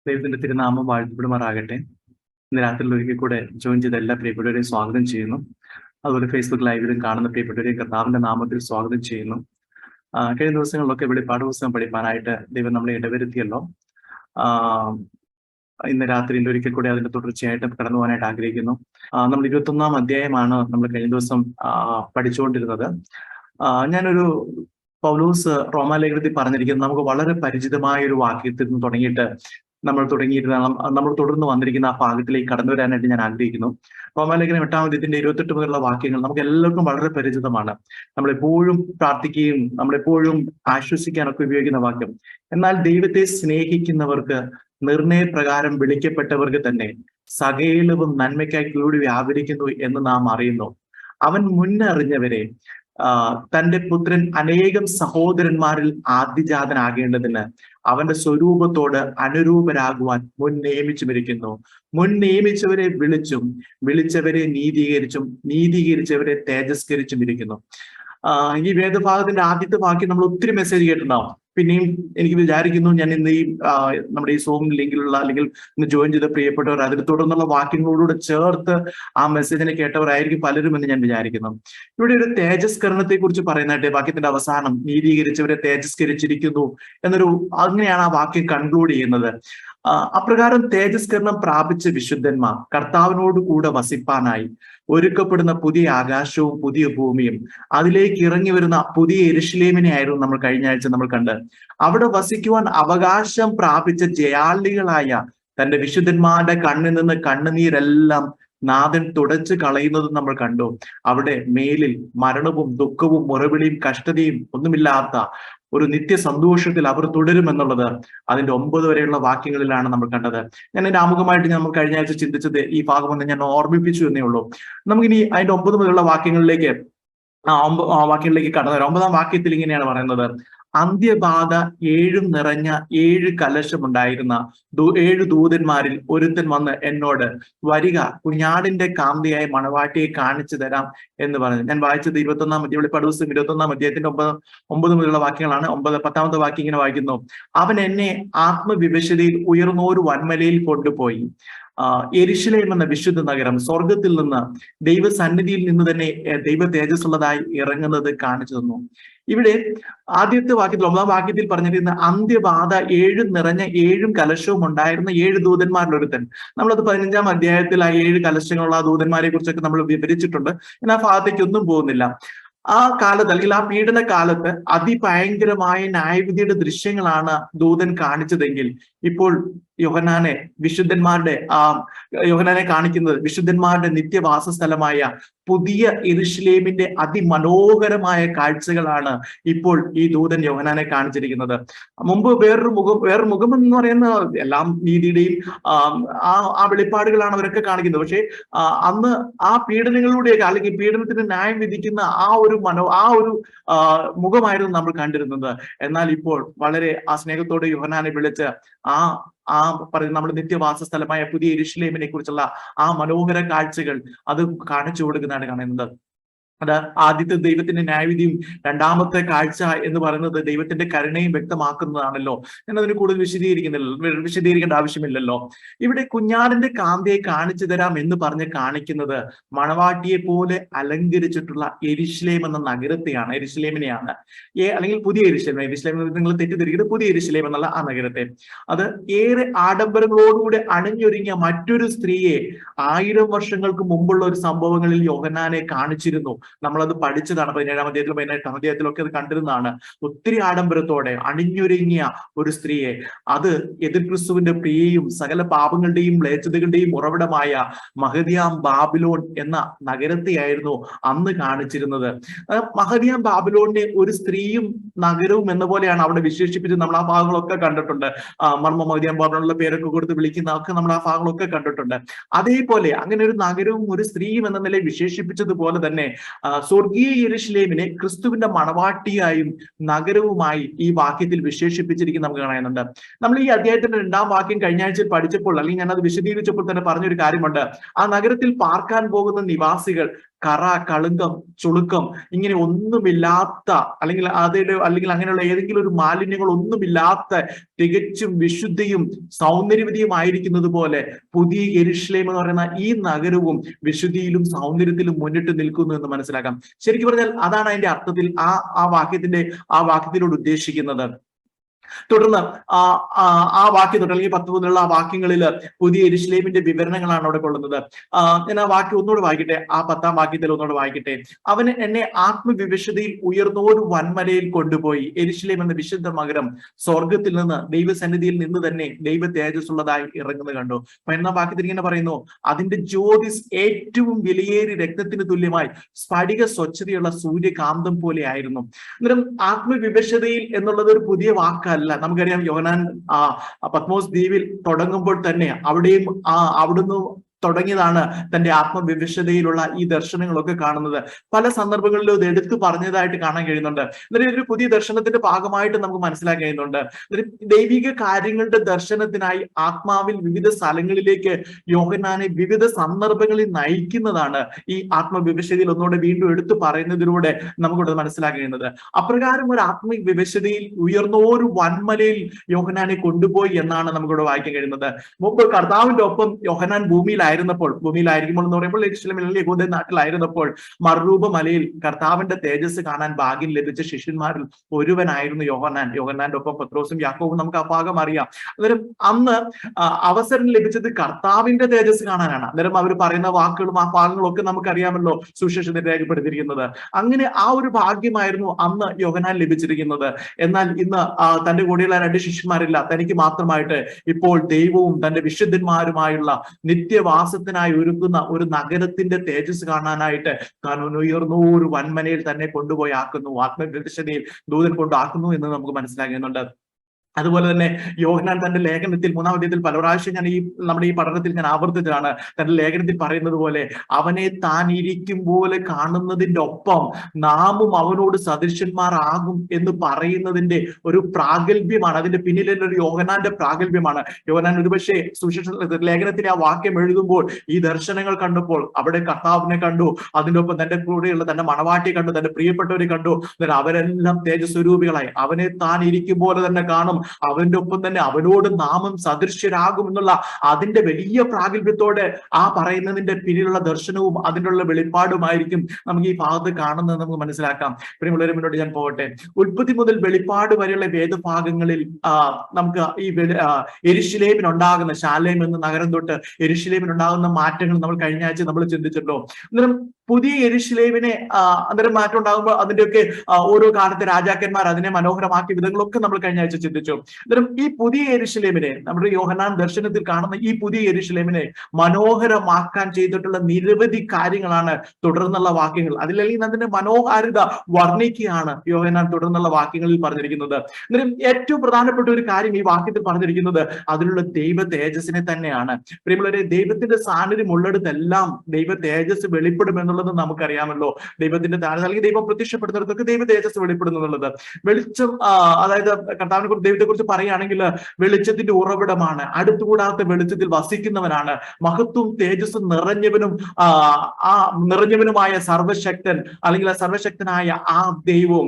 ദൈവത്തിന്റെ തിരുനാമം വാഴ്ത്തപ്പെടുമാറാകട്ടെ. ഇന്ന് രാത്രിയിൽ ഒരിക്കൽ കൂടെ ജോയിൻ ചെയ്ത എല്ലാ പ്രിയപ്പെട്ടവരെയും സ്വാഗതം ചെയ്യുന്നു. അതുപോലെ ഫേസ്ബുക്ക് ലൈവിലും കാണുന്ന പ്രിയപ്പെട്ടവരെയും കർത്താവിന്റെ നാമത്തിൽ സ്വാഗതം ചെയ്യുന്നു. കഴിഞ്ഞ ദിവസങ്ങളിലൊക്കെ ഇവിടെ പാഠപുസ്തകം പഠിപ്പാനായിട്ട് ദൈവം നമ്മളെ ഇടവരുത്തിയല്ലോ. ഇന്ന് രാത്രിയിൽ ഒരിക്കൽ കൂടെ അതിന്റെ തുടർച്ചയായിട്ട് കടന്നു പോകാനായിട്ട് ആഗ്രഹിക്കുന്നു. നമ്മൾ 21-ാം അധ്യായമാണ് നമ്മൾ കഴിഞ്ഞ ദിവസം പഠിച്ചുകൊണ്ടിരുന്നത്. ഞാനൊരു പൗലോസ് റോമാലേഖനത്തിൽ പറഞ്ഞിരിക്കുന്നത് നമുക്ക് വളരെ പരിചിതമായ ഒരു വാക്യത്തിൽ നിന്ന് തുടങ്ങിയിട്ട് നമ്മൾ തുടർന്ന് വന്നിരിക്കുന്ന ആ ഭാഗത്തിലേക്ക് കടന്നു വരാനായിട്ട് ഞാൻ ആഗ്രഹിക്കുന്നു. റോമാലേഖനം 8-ാം അധ്യായത്തിന്റെ 28 മുതലുള്ള വാക്യങ്ങൾ നമുക്ക് എല്ലാവർക്കും വളരെ പരിചിതമാണ്. നമ്മളെപ്പോഴും പ്രാർത്ഥിക്കുകയും നമ്മളെപ്പോഴും ആശ്വസിക്കാനൊക്കെ ഉപയോഗിക്കുന്ന വാക്യം. എന്നാൽ ദൈവത്തെ സ്നേഹിക്കുന്നവർക്ക് നിർണയപ്രകാരം വിളിക്കപ്പെട്ടവർക്ക് തന്നെ സകലവും നന്മയ്ക്കായി കൂടി വ്യാപരിക്കുന്നു എന്ന് നാം അറിയുന്നു. അവൻ മുന്നറിഞ്ഞവരെ തന്റെ പുത്രൻ അനേകം സഹോദരന്മാരിൽ ആദ്യജാതനാകേണ്ടതിന് അവന്റെ സ്വരൂപത്തോട് അനുരൂപരാകുവാൻ മുൻ നിയമിച്ചുമിരിക്കുന്നു. മുൻ നിയമിച്ചവരെ വിളിച്ചും വിളിച്ചവരെ നീതീകരിച്ചും നീതീകരിച്ചവരെ തേജസ്കരിച്ചും ഇരിക്കുന്നു. ഈ വേദഭാഗത്തിന്റെ ആദ്യത്തെ വാക്യം നമ്മൾ ഒത്തിരി മെസ്സേജ് കേട്ടിട്ടുണ്ടാവും. പിന്നെയും എനിക്ക് വിചാരിക്കുന്നു ഞാൻ ഇന്ന് ഈ നമ്മുടെ ഈ സൂം ലിങ്കിലുള്ള അല്ലെങ്കിൽ ഇന്ന് ജോയിൻ ചെയ്ത പ്രിയപ്പെട്ടവർ അതിൽ തുടർന്നുള്ള വാക്യങ്ങളോടുകൂടെ ചേർത്ത് ആ മെസ്സേജിനെ കേട്ടവരായിരിക്കും പലരും എന്ന് ഞാൻ വിചാരിക്കുന്നു. ഇവിടെ ഒരു തേജസ്കരണത്തെ കുറിച്ച് പറയുന്നതായിട്ട് വാക്യത്തിന്റെ അവസാനം നീതീകരിച്ചവരെ തേജസ്കരിച്ചിരിക്കുന്നു അങ്ങനെയാണ് ആ വാക്യം കൺക്ലൂഡ് ചെയ്യുന്നത്. അപ്രകാരം തേജസ്കരണം പ്രാപിച്ച വിശുദ്ധന്മാർ കർത്താവിനോട് കൂടെ വസിപ്പാനായി ഒരുക്കപ്പെടുന്ന പുതിയ ആകാശവും പുതിയ ഭൂമിയും അതിലേക്ക് ഇറങ്ങി വരുന്ന പുതിയ യെരൂശലേമിനെ ആയിരുന്നു നമ്മൾ കഴിഞ്ഞ ആഴ്ച നമ്മൾ കണ്ട്. അവിടെ വസിക്കുവാൻ അവകാശം പ്രാപിച്ച ജയാളികളായ തന്റെ വിശുദ്ധന്മാരുടെ കണ്ണിൽ നിന്ന് കണ്ണുനീരെല്ലാം നാഥൻ തുടച്ചു കളയുന്നതും നമ്മൾ കണ്ടു. അവിടെ മേലിൽ മരണവും ദുഃഖവും മുറവിളിയും കഷ്ടതയും ഒന്നുമില്ലാത്ത ഒരു നിത്യ സന്തോഷത്തിൽ അവർ തുടരുമെന്നുള്ളത് അതിന്റെ 9 വരെയുള്ള വാക്യങ്ങളിലാണ് നമ്മൾ കണ്ടത്. ഞാൻ എന്റെ ആമുഖമായിട്ട് നമ്മൾ കഴിഞ്ഞ ആഴ്ച ചിന്തിച്ചത് ഈ ഭാഗമൊന്ന് ഞാൻ ഓർമ്മിപ്പിച്ചു എന്നേ ഉള്ളൂ. നമുക്കിനി അതിന്റെ 9 മുതലുള്ള വാക്യങ്ങളിലേക്ക് കടന്നു വരാം. 9-ാം വാക്യത്തിൽ ഇങ്ങനെയാണ് പറയുന്നത്: അന്ത്യബാധ 7 നിറഞ്ഞ 7 കലശമുണ്ടായിരുന്ന 7 ദൂതന്മാരിൽ ഒരുത്തൻ വന്ന് എന്നോട്, വരിക, കുഞ്ഞാടിന്റെ കാന്തയായ മണവാട്ടിയെ കാണിച്ചു തരാം എന്ന് പറഞ്ഞു. ഞാൻ വായിച്ചത് 21-ാം അധ്യായം, വെളിപ്പാട് പുസ്തകം 21-ാം അധ്യായത്തിന്റെ 9 മുതലുള്ള വാക്യങ്ങളാണ്. 10-ാമത്തെ വാക്യം ഇങ്ങനെ വായിക്കുന്നു: അവൻ എന്നെ ആത്മവിവശതയിൽ ഉയർന്നൊരു വൻമലയിൽ കൊണ്ടുപോയി യെരൂശലേം എന്ന വിശുദ്ധ നഗരം സ്വർഗത്തിൽ നിന്ന് ദൈവസന്നിധിയിൽ നിന്ന് തന്നെ ദൈവ തേജസ്സുള്ളതായി ഇറങ്ങുന്നത് കാണിച്ചു തന്നു. ഇവിടെ ആദ്യത്തെ വാക്യത്തിൽ 9-ാം വാക്യത്തിൽ പറഞ്ഞിരിക്കുന്ന അന്ത്യബാധ 7 നിറഞ്ഞ 7 കലശവും ഉണ്ടായിരുന്ന 7 ദൂതന്മാരിൽ ഒരുത്തൻ. നമ്മളത് 15-ാം അധ്യായത്തിൽ ആ 7 കലശങ്ങളുള്ള ആ ദൂതന്മാരെ കുറിച്ചൊക്കെ നമ്മൾ വിവരിച്ചിട്ടുണ്ട്. ഞാൻ ആ ഭാഗത്തേക്ക് ഒന്നും പോകുന്നില്ല. ആ കാലത്ത് അല്ലെങ്കിൽ ആ പീഡന കാലത്ത് അതിഭയങ്കരമായ ന്യായവിധിയുടെ ദൃശ്യങ്ങളാണ് ദൂതൻ കാണിച്ചതെങ്കിൽ ഇപ്പോൾ യോഹന്നാനെ കാണിക്കുന്നത് വിശുദ്ധന്മാരുടെ നിത്യവാസ സ്ഥലമായ പുതിയ യെരൂശലേമിന്റെ അതിമനോഹരമായ കാഴ്ചകളാണ് ഇപ്പോൾ ഈ ദൂതൻ യോഹന്നാനെ കാണിച്ചിരിക്കുന്നത്. മുമ്പ് വേറൊരു മുഖം എന്ന് പറയുന്ന എല്ലാം നീതിയുടെയും ആ വെളിപ്പാടുകളാണ് അവരൊക്കെ കാണിക്കുന്നത്. പക്ഷെ അന്ന് ആ പീഡനങ്ങളിലൂടെയൊക്കെ അല്ലെങ്കിൽ പീഡനത്തിന് ന്യായം വിധിക്കുന്ന ആ ഒരു മുഖമായിരുന്നു നമ്മൾ കണ്ടിരുന്നത്. എന്നാൽ ഇപ്പോൾ വളരെ ആ സ്നേഹത്തോടെ യോഹന്നാനെ വിളിച്ച് പറയുന്ന നമ്മുടെ നിത്യവാസ സ്ഥലമായ പുതിയ യെരൂശലേമിനെ കുറിച്ചുള്ള ആ മനോഹര കാഴ്ചകൾ അത് കാണിച്ചു കൊടുക്കുന്നതാണ് കാണുന്നത്. അത് ആദ്യത്തെ ദൈവത്തിന്റെ ന്യായവിധിയും രണ്ടാമത്തെ കാഴ്ച എന്ന് പറയുന്നത് ദൈവത്തിന്റെ കരുണയും വ്യക്തമാക്കുന്നതാണല്ലോ. ഞാൻ അതിന് കൂടുതൽ വിശദീകരിക്കേണ്ട ആവശ്യമില്ലല്ലോ. ഇവിടെ കുഞ്ഞാടിന്റെ കാന്തയെ കാണിച്ചു തരാം എന്ന് പറഞ്ഞ് കാണിക്കുന്നത് മണവാട്ടിയെ പോലെ അലങ്കരിച്ചിട്ടുള്ള യെരൂശലേം എന്ന നഗരത്തെയാണ്, യെരൂശലേമിനെയാണ്. അല്ലെങ്കിൽ പുതിയ യെരൂശലേം നിങ്ങൾ തെറ്റിദ്ധരിക്കുന്നത് പുതിയ യെരൂശലേം എന്നുള്ള ആ നഗരത്തെ. അത് ഏറെ ആഡംബരങ്ങളോടുകൂടി അണിഞ്ഞൊരുങ്ങിയ മറ്റൊരു സ്ത്രീയെ 1000 വർഷങ്ങൾക്ക് മുമ്പുള്ള ഒരു സംഭവങ്ങളിൽ യോഹന്നാനെ കാണിച്ചിരുന്നു. നമ്മളത് പഠിച്ചതാണ്. 17-ാം അധ്യായത്തിലും 18-ാം അധ്യായത്തിലൊക്കെ അത് കണ്ടിരുന്നതാണ്. ഒത്തിരി ആഡംബരത്തോടെ അണിഞ്ഞൊരുങ്ങിയ ഒരു സ്ത്രീയെ, അത് എതിർ ക്രിസ്തുവിന്റെ പ്രിയയും സകല പാപങ്ങളുടെയും മ്ലേച്ഛതകളുടെയും ഉറവിടമായ മഹദിയാം ബാബിലോൺ എന്ന നഗരത്തെയായിരുന്നു അന്ന് കാണിച്ചിരുന്നത്. മഹദിയാം ബാബിലോണിനെ ഒരു സ്ത്രീയും നഗരവും എന്ന പോലെയാണ് അവിടെ വിശേഷിപ്പിച്ച് നമ്മൾ ആ ഭാഗങ്ങളൊക്കെ കണ്ടിട്ടുണ്ട്. മഹദിയാം ബാബിലോണിലുള്ള പേരൊക്കെ കൊടുത്ത് വിളിക്കുന്ന ഒക്കെ നമ്മൾ ആ ഭാഗങ്ങളൊക്കെ കണ്ടിട്ടുണ്ട്. അതേപോലെ അങ്ങനെ ഒരു നഗരവും ഒരു സ്ത്രീയും എന്ന നിലയിൽ വിശേഷിപ്പിച്ചതുപോലെ തന്നെ സ്വർഗീയ യെരൂശലേമിനെ ക്രിസ്തുവിന്റെ മണവാട്ടിയായും നഗരവുമായി ഈ വാക്യത്തിൽ വിശേഷിപ്പിച്ചിരിക്കുന്ന നമുക്ക് കാണുന്നുണ്ട്. നമ്മൾ ഈ അധ്യായത്തിന്റെ 2-ാം വാക്യം കഴിഞ്ഞ ആഴ്ച പഠിച്ചപ്പോൾ അല്ലെങ്കിൽ ഞാനത് വിശദീകരിച്ചപ്പോൾ തന്നെ പറഞ്ഞൊരു കാര്യമുണ്ട്. ആ നഗരത്തിൽ പാർക്കാൻ പോകുന്ന നിവാസികൾ കറ, കളുങ്കം, ചുളുക്കം ഇങ്ങനെ ഒന്നുമില്ലാത്ത അല്ലെങ്കിൽ അങ്ങനെയുള്ള ഏതെങ്കിലും ഒരു മാലിന്യങ്ങൾ ഒന്നുമില്ലാത്ത തികച്ചും വിശുദ്ധിയും സൗന്ദര്യവതിയുമായിരിക്കുന്നത് പോലെ പുതിയ യെരൂശലേം എന്ന് പറയുന്ന ഈ നഗരവും വിശുദ്ധിയിലും സൗന്ദര്യത്തിലും മുന്നിട്ട് നിൽക്കുന്നു എന്ന് മനസ്സിലാക്കാം. ശരിക്കും പറഞ്ഞാൽ അതാണ് അതിന്റെ അർത്ഥത്തിൽ ആ വാക്യത്തിലൂടെ ഉദ്ദേശിക്കുന്നത്. തുടർന്ന് ആ വാക്യം തൊട്ട് അല്ലെങ്കിൽ 10 മുതലുള്ള ആ വാക്യങ്ങളിൽ പുതിയ യെരൂശലേമിന്റെ വിവരണങ്ങളാണ് അവിടെ കൊള്ളുന്നത്. ഞാൻ ആ വാക്യം ഒന്നുകൂടെ വായിക്കട്ടെ. ആ 10-ാം വാക്യത്തിൽ ഒന്നുകൂടെ വായിക്കട്ടെ. അവന് എന്നെ ആത്മവിവശതയിൽ ഉയർന്നോരു വൻമലയിൽ കൊണ്ടുപോയി. യെരൂശലേം എന്ന വിശുദ്ധ നഗരം സ്വർഗത്തിൽ നിന്ന് ദൈവസന്നിധിയിൽ നിന്ന് തന്നെ ദൈവ തേജസ്സുള്ളതായി ഇറങ്ങുന്നത് കണ്ടു. 11-ാം വാക്യത്തിൽ ഇങ്ങനെ പറയുന്നു, അതിന്റെ ജ്യോതിസ് ഏറ്റവും വിലയേറിയ രക്തത്തിന് തുല്യമായി സ്ഫടിക സ്വച്ഛതയുള്ള സൂര്യകാന്തം പോലെ ആയിരുന്നു. അന്നേരം ആത്മവിവശതയിൽ എന്നുള്ളത് ഒരു പുതിയ വാക്കല്ല. നമുക്കറിയാം, യോഹന്നാൻ പത്മോസ് ദ്വീപിൽ തുടങ്ങുമ്പോൾ തന്നെ അവിടുന്ന് തുടങ്ങിയതാണ് തന്റെ ആത്മവിവശതയിലുള്ള ഈ ദർശനങ്ങളൊക്കെ കാണുന്നത്. പല സന്ദർഭങ്ങളിലും ഇത് എടുത്തു പറഞ്ഞതായിട്ട് കാണാൻ കഴിയുന്നുണ്ട്. എന്നിട്ട് ഒരു പുതിയ ദർശനത്തിന്റെ ഭാഗമായിട്ട് നമുക്ക് മനസ്സിലാക്കാൻ കഴിയുന്നുണ്ട്. ദൈവിക കാര്യങ്ങളുടെ ദർശനത്തിനായി ആത്മാവിൽ വിവിധ സ്ഥലങ്ങളിലേക്ക് യോഹന്നാനെ വിവിധ സന്ദർഭങ്ങളിൽ നയിക്കുന്നതാണ് ഈ ആത്മവിവശതയിൽ ഒന്നുകൂടെ വീണ്ടും എടുത്തു പറയുന്നതിലൂടെ നമുക്കിവിടെ മനസ്സിലാക്കാൻ കഴിയുന്നത്. അപ്രകാരം ഒരു ആത്മവിവശതയിൽ ഉയർന്നോരു വൻമലയിൽ യോഹന്നാനെ കൊണ്ടുപോയി എന്നാണ് നമുക്കിവിടെ വായിക്കാൻ കഴിയുന്നത്. മുമ്പ് കർത്താവിന്റെ ഒപ്പം യോഹന്നാൻ ഭൂമിയിലായിരിക്കുമ്പോൾ എന്ന് പറയുമ്പോൾ യെരൂശലേമിൽ യഹൂദ നാട്ടിലായിരുന്നപ്പോൾ മറുരൂപ മലയിൽ കർത്താവിന്റെ തേജസ് കാണാൻ ഭാഗ്യം ലഭിച്ച ശിഷ്യന്മാരിൽ ഒരുവനായിരുന്നു യോഹന്നാന്റെ ഒപ്പം പത്രോസും യാക്കോബും നമുക്ക് ആ ഭാഗം അറിയാം. അന്നേരം അന്ന് അവസരം ലഭിച്ചത് കർത്താവിന്റെ തേജസ് കാണാനാണ്. അന്നേരം അവർ പറയുന്ന വാക്കുകളും ആ ഭാഗങ്ങളും ഒക്കെ നമുക്കറിയാമല്ലോ, സുവിശേഷത്തിൽ രേഖപ്പെടുത്തിയിരിക്കുന്നത്. അങ്ങനെ ആ ഒരു ഭാഗ്യമായിരുന്നു അന്ന് യോഹന്നാൻ ലഭിച്ചിരിക്കുന്നത്. എന്നാൽ ഇന്ന് തന്റെ കൂടെയുള്ള 2 ശിഷ്യന്മാരില്ല, തനിക്ക് മാത്രമായിട്ട് ഇപ്പോൾ ദൈവവും തന്റെ വിശുദ്ധന്മാരുമായുള്ള നിത്യവാസത്തിനായി ഒരുക്കുന്ന ഒരു നഗരത്തിന്റെ തേജസ് കാണാനായിട്ട് താൻ ഉയർന്നു ഒരു വൻമനയിൽ തന്നെ കൊണ്ടുപോയി ആക്കുന്നു, ആത്മവിവശതയിൽ ദൂതൻ കൊണ്ടാക്കുന്നു എന്ന് നമുക്ക് മനസ്സിലാക്കുന്നുണ്ട്. അതുപോലെ തന്നെ യോഹന്നാൻ തന്റെ ലേഖനത്തിൽ 3-ാം അധ്യായത്തിൽ പല പ്രാവശ്യം നമ്മുടെ ഈ പഠനത്തിൽ ഞാൻ ആവർത്തിച്ചതാണ്. തന്റെ ലേഖനത്തിൽ പറയുന്നത് പോലെ അവനെ താൻ ഇരിക്കും പോലെ കാണുന്നതിന്റെ ഒപ്പം നാമും അവനോട് സദൃശന്മാരാകും എന്ന് പറയുന്നതിന്റെ ഒരു പ്രാഗൽഭ്യമാണ്. അതിന്റെ പിന്നിലുള്ള ഒരു യോഹന്നാന്റെ പ്രാഗൽഭ്യമാണ്. യോഹന്നാൻ ഒരുപക്ഷെ സുവിശേഷ ലേഖനത്തിലെ ആ വാക്യം എഴുതുമ്പോൾ ഈ ദർശനങ്ങൾ കണ്ടപ്പോൾ അവിടെ കർത്താവിനെ കണ്ടു, അതിന്റെ ഒപ്പം തന്റെ കൂടെയുള്ള തന്റെ മണവാട്ടിയെ കണ്ടു, തന്റെ പ്രിയപ്പെട്ടവരെ കണ്ടു. അവരെല്ലാം തേജസ്വരൂപികളായി അവനെ താൻ ഇരിക്കും പോലെ തന്നെ കാണും, അവന്റെ ഒപ്പം തന്നെ അവനോട് നാമം സദൃശ്യരാകും എന്നുള്ള അതിന്റെ വലിയ പ്രാഗൽഭ്യത്തോടെ ആ പറയുന്നതിന്റെ പിന്നിലുള്ള ദർശനവും അതിനുള്ള വെളിപ്പാടുമായിരിക്കും നമുക്ക് ഈ ഭാഗത്ത് കാണുന്നത് നമുക്ക് മനസ്സിലാക്കാം. പ്രിയമുള്ളവരെ, മുന്നോട്ട് ഞാൻ പോകട്ടെ. ഉൽപ്പത്തി മുതൽ വെളിപ്പാട് വരെയുള്ള വേദഭാഗങ്ങളിൽ നമുക്ക് ഈ യെരൂശലേമിനുണ്ടാകുന്ന ശാലേം എന്ന നഗരം തൊട്ട് യെരൂശലേമിനുണ്ടാകുന്ന മാറ്റങ്ങൾ നമ്മൾ കഴിഞ്ഞ ആഴ്ച നമ്മൾ ചിന്തിച്ചിട്ടുണ്ടോ? അന്നേരം പുതിയ യെരൂശലേമിനെ അന്നേരം മാറ്റം ഉണ്ടാകുമ്പോൾ അതിന്റെയൊക്കെ ഓരോ കാലത്തെ രാജാക്കന്മാർ അതിനെ മനോഹരമാക്കിയ വിധങ്ങളൊക്കെ നമ്മൾ കഴിഞ്ഞ ആഴ്ച ചിന്തിച്ചു. അന്നേരം ഈ പുതിയ യെരൂശലേമിനെ, നമ്മുടെ യോഹന്നാൻ ദർശനത്തിൽ കാണുന്ന ഈ പുതിയ യെരൂശലേമിനെ മനോഹരമാക്കാൻ ചെയ്തിട്ടുള്ള നിരവധി കാര്യങ്ങളാണ് തുടർന്നുള്ള വാക്യങ്ങൾ. അതിലല്ലെങ്കിൽ അതിന്റെ മനോഹാരിത വർണ്ണിക്കുകയാണ് യോഹന്നാൻ തുടർന്നുള്ള വാക്യങ്ങളിൽ പറഞ്ഞിരിക്കുന്നത്. അന്നേരം ഏറ്റവും പ്രധാനപ്പെട്ട ഒരു കാര്യം ഈ വാക്യത്തിൽ പറഞ്ഞിരിക്കുന്നത് അതിലുള്ള ദൈവ തേജസ്സിനെ തന്നെയാണ്. പ്രിയമുള്ളവരെ, ദൈവത്തിന്റെ സാന്നിധ്യം ഉള്ളിടത്തെല്ലാം ദൈവ തേജസ് വെളിപ്പെടുമെന്നുള്ളത് നമുക്കറിയാമല്ലോ. ദൈവത്തിന്റെ അല്ലെങ്കിൽ ദൈവം പ്രത്യക്ഷപ്പെടുന്നിടത്തൊക്കെ ദൈവ തേജസ് വെളിപ്പെടുന്നു എന്നുള്ളത്. വെളിച്ചം, അതായത് കർത്താവിനെ കുറിച്ച് ദൈവത്തെ കുറിച്ച് പറയുകയാണെങ്കിൽ വെളിച്ചത്തിന്റെ ഉറവിടമാണ്, അടുത്തുകൂടാത്ത വെളിച്ചത്തിൽ വസിക്കുന്നവനാണ്, മഹത്വം തേജസ്സും നിറഞ്ഞവനുമായ സർവശക്തൻ അല്ലെങ്കിൽ സർവശക്തനായ ആ ദൈവവും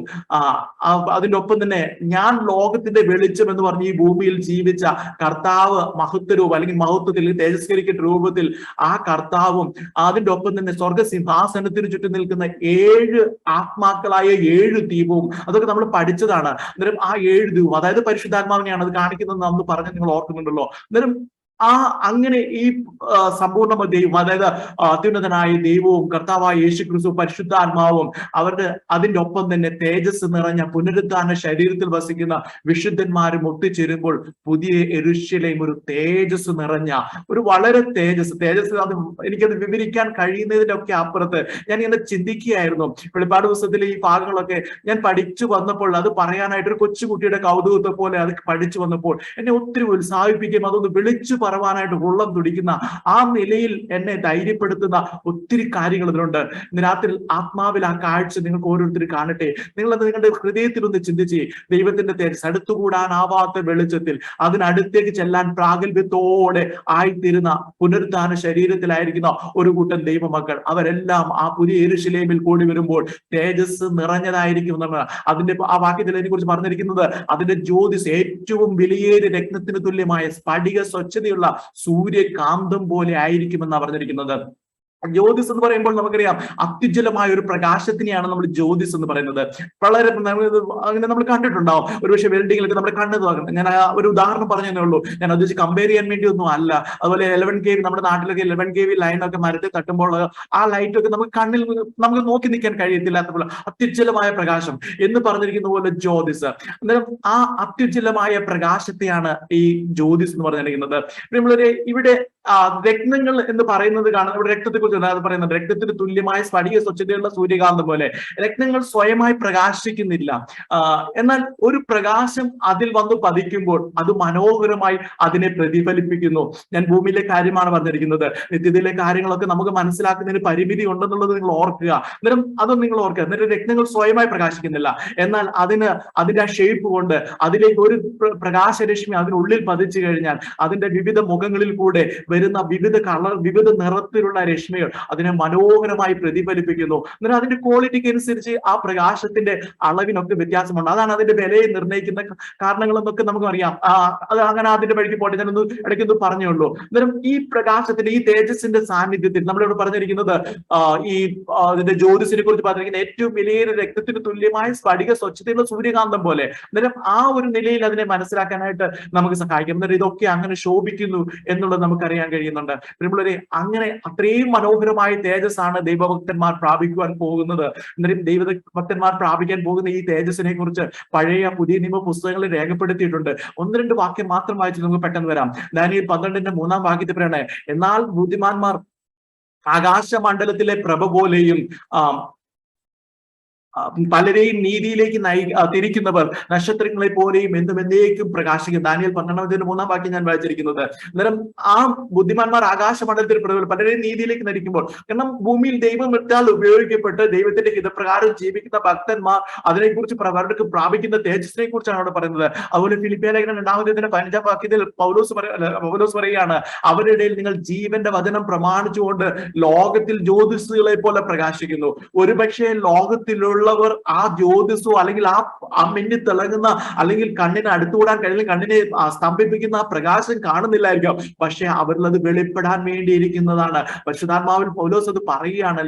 അതിന്റെ ഒപ്പം തന്നെ ഞാൻ ലോകത്തിന്റെ വെളിച്ചം എന്ന് പറഞ്ഞ് ഈ ഭൂമിയിൽ ജീവിച്ച കർത്താവ് മഹത്വരൂപം അല്ലെങ്കിൽ മഹത്വത്തിൽ തേജസ്കരിക്കുന്ന രൂപത്തിൽ ആ കർത്താവും അതിന്റെ ഒപ്പം തന്നെ സ്വർഗസിംഹാസനത്തിന് ചുറ്റും നിൽക്കുന്ന 7 ആത്മാക്കളായ 7 ദീപവും അതൊക്കെ നമ്മൾ പഠിച്ചതാണ്. അന്നേരം ആ 7 ദീപവും, അതായത് പരിശുദ്ധാത്മാവിനെയാണ് അത് കാണിക്കുന്നത് നമ്മൾ പറഞ്ഞ് നിങ്ങൾ ഓർക്കുന്നുണ്ടല്ലോ. അന്നേരം അങ്ങനെ ഈ സമ്പൂർണ്ണ ദൈവം, അതായത് അത്യുന്നതനായ ദൈവവും കർത്താവായ യേശുക്രിസ്തു പരിശുദ്ധാത്മാവും അതിന്റെ ഒപ്പം തന്നെ തേജസ് നിറഞ്ഞ പുനരുദ്ധാന ശരീരത്തിൽ വസിക്കുന്ന വിശുദ്ധന്മാരും ഒത്തുചേരുമ്പോൾ പുതിയ യെരൂശലേം ഒരു തേജസ് നിറഞ്ഞ ഒരു വളരെ തേജസ് അത് എനിക്കത് വിവരിക്കാൻ കഴിയുന്നതിന്റെ ഒക്കെ അപ്പുറത്ത് ഞാൻ ഇങ്ങനെ ചിന്തിക്കുകയായിരുന്നു. വെളിപ്പാട് പുസ്തകത്തിലെ ഈ ഭാഗങ്ങളൊക്കെ ഞാൻ പഠിച്ചു വന്നപ്പോൾ അത് പറയാനായിട്ട് ഒരു കൊച്ചുകുട്ടിയുടെ കൗതുകത്തെ പോലെ അത് പഠിച്ചു വന്നപ്പോൾ എന്നെ ഒത്തിരി ഉത്സാഹിപ്പിക്കുകയും അതൊന്ന് വിളിച്ചു മാറുവാനായിട്ട് ഉള്ളം തുടിക്കുന്ന ആ നിലയിൽ എന്നെ ധൈര്യപ്പെടുത്തുന്ന ഒത്തിരി കാര്യങ്ങൾ ഇതിലുണ്ട്. ഇന്ന് രാത്രി ആത്മാവിൽ ആ കാഴ്ച നിങ്ങൾക്ക് ഓരോരുത്തരും കാണട്ടെ. നിങ്ങളത് നിങ്ങളുടെ ഹൃദയത്തിൽ ഒന്ന് ചിന്തിച്ച് ദൈവത്തിന്റെ തേജസ് അടുത്തുകൂടാനാവാത്ത വെളിച്ചത്തിൽ അതിനടുത്തേക്ക് ചെല്ലാൻ പ്രാഗൽഭ്യത്തോടെ ആയിത്തീരുന്ന പുനരുത്ഥാന ശരീരത്തിലായിരിക്കുന്ന ഒരു കൂട്ടം ദൈവമക്കൾ അവരെല്ലാം ആ പുതിയ യെരൂശലേമിൽ കൂടി വരുമ്പോൾ തേജസ് നിറഞ്ഞതായിരിക്കും എന്നാണ് അതിന്റെ ആ വാക്യത്തിൽ അതിനെ കുറിച്ച് പറഞ്ഞിരിക്കുന്നത്. അതിന്റെ ജ്യോതിസ് ഏറ്റവും വിലയേറിയ രത്നത്തിന് തുല്യമായ സ്ഫടിക സ്വച്ഛതയുള്ള സൂര്യകാന്തം പോലെ ആയിരിക്കുമെന്നാണ് പറഞ്ഞിരിക്കുന്നത്. ജ്യോതിസ് എന്ന് പറയുമ്പോൾ നമുക്കറിയാം അത്യുജ്വലമായ ഒരു പ്രകാശത്തിനെയാണ് നമ്മൾ ജ്യോതിസ് എന്ന് പറയുന്നത്. വളരെ അങ്ങനെ നമ്മൾ കണ്ടിട്ടുണ്ടാവും ഒരുപക്ഷെ വെൽഡിങ്ങിലൊക്കെ നമ്മൾ കണ്ടത്. ഞാൻ ഒരു ഉദാഹരണം പറഞ്ഞതേ ഉള്ളൂ. ഞാൻ അത് വെച്ച് കമ്പയർ ചെയ്യാൻ വേണ്ടി ഒന്നും അല്ല. അതുപോലെ 11 kV നമ്മുടെ നാട്ടിലൊക്കെ 11 kV ലൈനൊക്കെ മരത്തിൽ തട്ടുമ്പോൾ ആ ലൈറ്റൊക്കെ നമുക്ക് കണ്ണിൽ നമുക്ക് നോക്കി നിൽക്കാൻ കഴിയത്തില്ലാത്തപ്പോൾ അത്യുജ്വലമായ പ്രകാശം എന്ന് പറഞ്ഞിരിക്കുന്ന പോലെ ജ്യോതിസ്. അന്നേരം ആ അത്യുജ്വലമായ പ്രകാശത്തെയാണ് ഈ ജ്യോതിസ് എന്ന് പറഞ്ഞിരിക്കുന്നത്. നമ്മളൊരു ഇവിടെ രത്നങ്ങൾ എന്ന് പറയുന്നത് കാണാം. ഇവിടെ രക്തത്തെ കുറിച്ച് പറയുന്നത് രക്തത്തിന് തുല്യമായ സ്ഫടിക സ്വച്ഛതയുള്ള സൂര്യകാന്തം പോലെ. രത്നങ്ങൾ സ്വയമായി പ്രകാശിക്കുന്നില്ല, എന്നാൽ ഒരു പ്രകാശം അതിൽ വന്ന് പതിക്കുമ്പോൾ അത് മനോഹരമായി അതിനെ പ്രതിഫലിപ്പിക്കുന്നു. ഞാൻ ഭൂമിയിലെ കാര്യമാണ് പറഞ്ഞിരിക്കുന്നത്. നിത്യതയിലെ കാര്യങ്ങളൊക്കെ നമുക്ക് മനസ്സിലാക്കുന്നതിന് പരിമിതി ഉണ്ടെന്നുള്ളത് നിങ്ങൾ ഓർക്കുക. അന്നേരം അതൊന്നും നിങ്ങൾ ഓർക്കുക. എന്നിട്ട് രത്നങ്ങൾ സ്വയമായി പ്രകാശിക്കുന്നില്ല, എന്നാൽ അതിന്റെ ആ ഷേപ്പ് കൊണ്ട് അതിലേക്ക് ഒരു പ്രകാശരശ്മി അതിനുള്ളിൽ പതിച്ചു കഴിഞ്ഞാൽ അതിന്റെ വിവിധ മുഖങ്ങളിൽ കൂടെ വരുന്ന വിവിധ നിറത്തിലുള്ള രശ്മികൾ അതിനെ മനോഹരമായി പ്രതിഫലിപ്പിക്കുന്നു. എന്നാൽ അതിന്റെ ക്വാളിറ്റിക്ക് അനുസരിച്ച് ആ പ്രകാശത്തിന്റെ അളവിനൊക്കെ വ്യത്യാസമുണ്ട്. അതാണ് അതിന്റെ വിലയെ നിർണ്ണയിക്കുന്ന കാരണങ്ങളെന്നൊക്കെ നമുക്ക് അറിയാം. അത് അങ്ങനെ അതിന്റെ വഴിക്ക് പോട്ടെ, ഞാനൊന്ന് ഇടയ്ക്കൊന്ന് പറഞ്ഞുള്ളൂ. അന്നേരം ഈ പ്രകാശത്തിന്റെ ഈ തേജസ്സിന്റെ സാന്നിധ്യത്തിൽ നമ്മളിവിടെ പറഞ്ഞിരിക്കുന്നത് ഈ അതിന്റെ ജ്യോതിസിനെ കുറിച്ച് പറഞ്ഞിരിക്കുന്ന ഏറ്റവും വിലയേറിയ രക്തത്തിന് തുല്യമായ സ്ഫടിക സ്വച്ഛതയുള്ള സൂര്യകാന്തം പോലെ. അന്നേരം ആ ഒരു നിലയിൽ അതിനെ മനസ്സിലാക്കാനായിട്ട് നമുക്ക് സഹായിക്കും. അന്നേരം ഇതൊക്കെ അങ്ങനെ ശോഭിക്കുന്നു എന്നുള്ളത് നമുക്കറിയാൻ കഴിയുന്നുണ്ട്. നമ്മളൊരു അങ്ങനെ അത്രയും മനോഹരമായ തേജസ്സാണ് ദൈവഭക്തന്മാർ പ്രാപിക്കുവാൻ പോകുന്നത്. അന്നേരം ദൈവഭക്തന്മാർ പ്രാപിക്കാൻ പോകുന്ന ഈ തേജസ്സിനെ കുറിച്ച് പഴയ പുതിയ നിയമ പുസ്തകങ്ങളിൽ രേഖപ്പെടുത്തിയിട്ടുണ്ട്. 1-2 വാക്യം മാത്രം വായിച്ച് നമുക്ക് പെട്ടെന്ന് വരാം. ദാനിയേൽ 12:3 വാക്യത്തിൽ പറയണേ, എന്നാൽ ബുദ്ധിമാന്മാർ ആകാശമണ്ഡലത്തിലെ പ്രഭ പോലെയും പലരെയും നീതിയിലേക്ക് തിരിക്കുന്നവർ നക്ഷത്രങ്ങളെ പോലെയും എന്തും എന്നേക്കും പ്രകാശിക്കും. ദാനിയേൽ 12:3 വാക്യം ഞാൻ വായിച്ചിരിക്കുന്നത്. അന്നേരം ആ ബുദ്ധിമാന്മാർ ആകാശമണ്ഡലത്തിൽ പലരെയും നീതിയിലേക്ക് നയിക്കുമ്പോൾ, കാരണം ഭൂമിയിൽ ദൈവം വിട്ടാൽ ഉപയോഗിക്കപ്പെട്ട് ദൈവത്തിന്റെ ഹിതപ്രകാരം ജീവിക്കുന്ന ഭക്തന്മാർ അതിനെക്കുറിച്ച് അവർക്ക് പ്രാപിക്കുന്ന തേജസ്സിനെ കുറിച്ചാണ് അവിടെ പറയുന്നത്. അതുപോലെ ഫിലിപ്പിയ ലേഖനം 2-ാം വാക്യത്തിൽ പൗലോസ് പറയുകയാണ്, അവരുടെ ഇടയിൽ നിങ്ങൾ ജീവന്റെ വചനം പ്രമാണിച്ചുകൊണ്ട് ലോകത്തിൽ ജ്യോതിസുകളെ പോലെ പ്രകാശിക്കുന്നു. ഒരുപക്ഷെ ലോകത്തിലുള്ള ആ ജ്യോതിസോ അല്ലെങ്കിൽ ആ മിന്നി തിളങ്ങുന്ന അല്ലെങ്കിൽ കണ്ണിന് അടുത്തുകൂടാൻ കഴിയുന്ന കണ്ണിനെ സ്തംഭിപ്പിക്കുന്ന ആ പ്രകാശം കാണുന്നില്ലായിരിക്കാം, പക്ഷെ അവരിൽ അത് വെളിപ്പെടാൻ വേണ്ടിയിരിക്കുന്നതാണ്. പരിശുദ്ധാത്മാവിൽ പൗലോസ് അത് പറയുകയാണ്,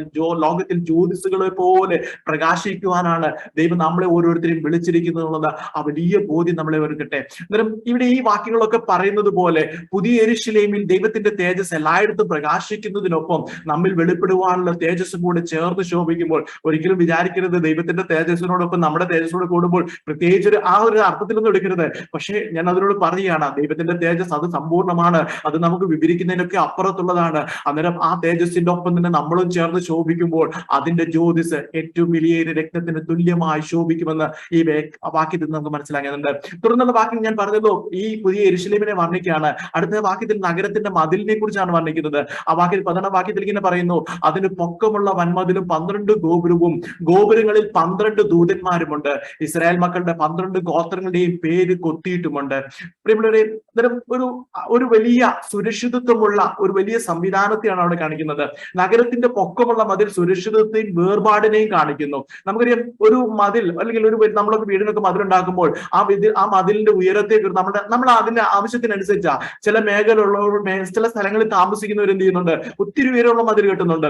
ലോകത്തിൽ ജ്യോതിസുകളെ പോലെ പ്രകാശിക്കുവാനാണ് ദൈവം നമ്മളെ ഓരോരുത്തരെയും വിളിച്ചിരിക്കുന്നത് എന്നുള്ളത് ആ വലിയ ബോധ്യം നമ്മളെ ഒരുക്കട്ടെ. അന്നേരം ഇവിടെ ഈ വാക്യങ്ങളൊക്കെ പറയുന്നത് പോലെ പുതിയ യെരൂശലേമിൽ ദൈവത്തിന്റെ തേജസ് എല്ലായിടത്തും പ്രകാശിക്കുന്നതിനൊപ്പം നമ്മിൽ വെളിപ്പെടുവാനുള്ള തേജസ്സും കൂടെ ചേർന്ന് ശോഭിക്കുമ്പോൾ ഒരിക്കലും വിചാരിക്കരുത് ദൈവത്തിന്റെ തേജസ്സിനോടൊപ്പം നമ്മുടെ തേജസ്സോട് കൂടുമ്പോൾ പ്രത്യേകിച്ച് ആ ഒരു അർത്ഥത്തിലൊന്നും എടുക്കരുത്. പക്ഷെ ഞാൻ അതിനോട് പറയുകയാണ്, ദൈവത്തിന്റെ തേജസ് അത് സമ്പൂർണ്ണമാണ്, അത് നമുക്ക് വിവരിക്കുന്നതിനൊക്കെ അപ്പുറത്തുള്ളതാണ്. അന്നേരം ആ തേജസ്സിന്റെ ഒപ്പം തന്നെ നമ്മളും ചേർന്ന് ശോഭിക്കുമ്പോൾ അതിന്റെ ജ്യോതിസ് ഏറ്റവും വലിയ രത്നത്തിന് തുല്യമായി ശോഭിക്കുമെന്ന് ഈ വാക്യത്തിൽ നമുക്ക് മനസ്സിലാക്കുന്നുണ്ട്. തുടർന്നുള്ള വാക്യം ഞാൻ പറഞ്ഞല്ലോ ഈ പുതിയ യെരൂശലേമിനെ വർണ്ണിക്കുകയാണ്. അടുത്ത വാക്യത്തിൽ നഗരത്തിന്റെ മതിലിനെ കുറിച്ചാണ് വർണ്ണിക്കുന്നത്. ആ വാക്യത്തിൽ 11-ാം വാക്യത്തിൽ ഇങ്ങനെ പറയുന്നു, അതിന് പൊക്കമുള്ള വൻമതിലും 12 ഗോപുരവും ഗോപുരങ്ങളിൽ 12 ദൂതന്മാരുമുണ്ട്. ഇസ്രായേൽ മക്കളുടെ 12 ഗോത്രങ്ങളുടെയും പേര് കൊത്തിയിട്ടുമുണ്ട്. ഒരു വലിയ സുരക്ഷിതത്വമുള്ള ഒരു വലിയ സംവിധാനത്തെയാണ് അവിടെ കാണിക്കുന്നത്. നഗരത്തിന്റെ പൊക്കമുള്ള മതിൽ സുരക്ഷിതത്വത്തെയും വേർപാടിനെയും കാണിക്കുന്നു. നമുക്കറിയാം, ഒരു മതിൽ അല്ലെങ്കിൽ നമ്മളൊക്കെ വീടിനൊക്കെ മതിലുണ്ടാക്കുമ്പോൾ ആ മതിലിന്റെ ഉയരത്തേക്ക് നമ്മൾ അതിന്റെ ആവശ്യത്തിനനുസരിച്ചാ ചില മേഖലയുള്ളവർ ചില സ്ഥലങ്ങളിൽ താമസിക്കുന്നവർ എന്ത് ചെയ്യുന്നുണ്ട്, ഒത്തിരി ഉയരമുള്ള മതിൽ കെട്ടുന്നുണ്ട്.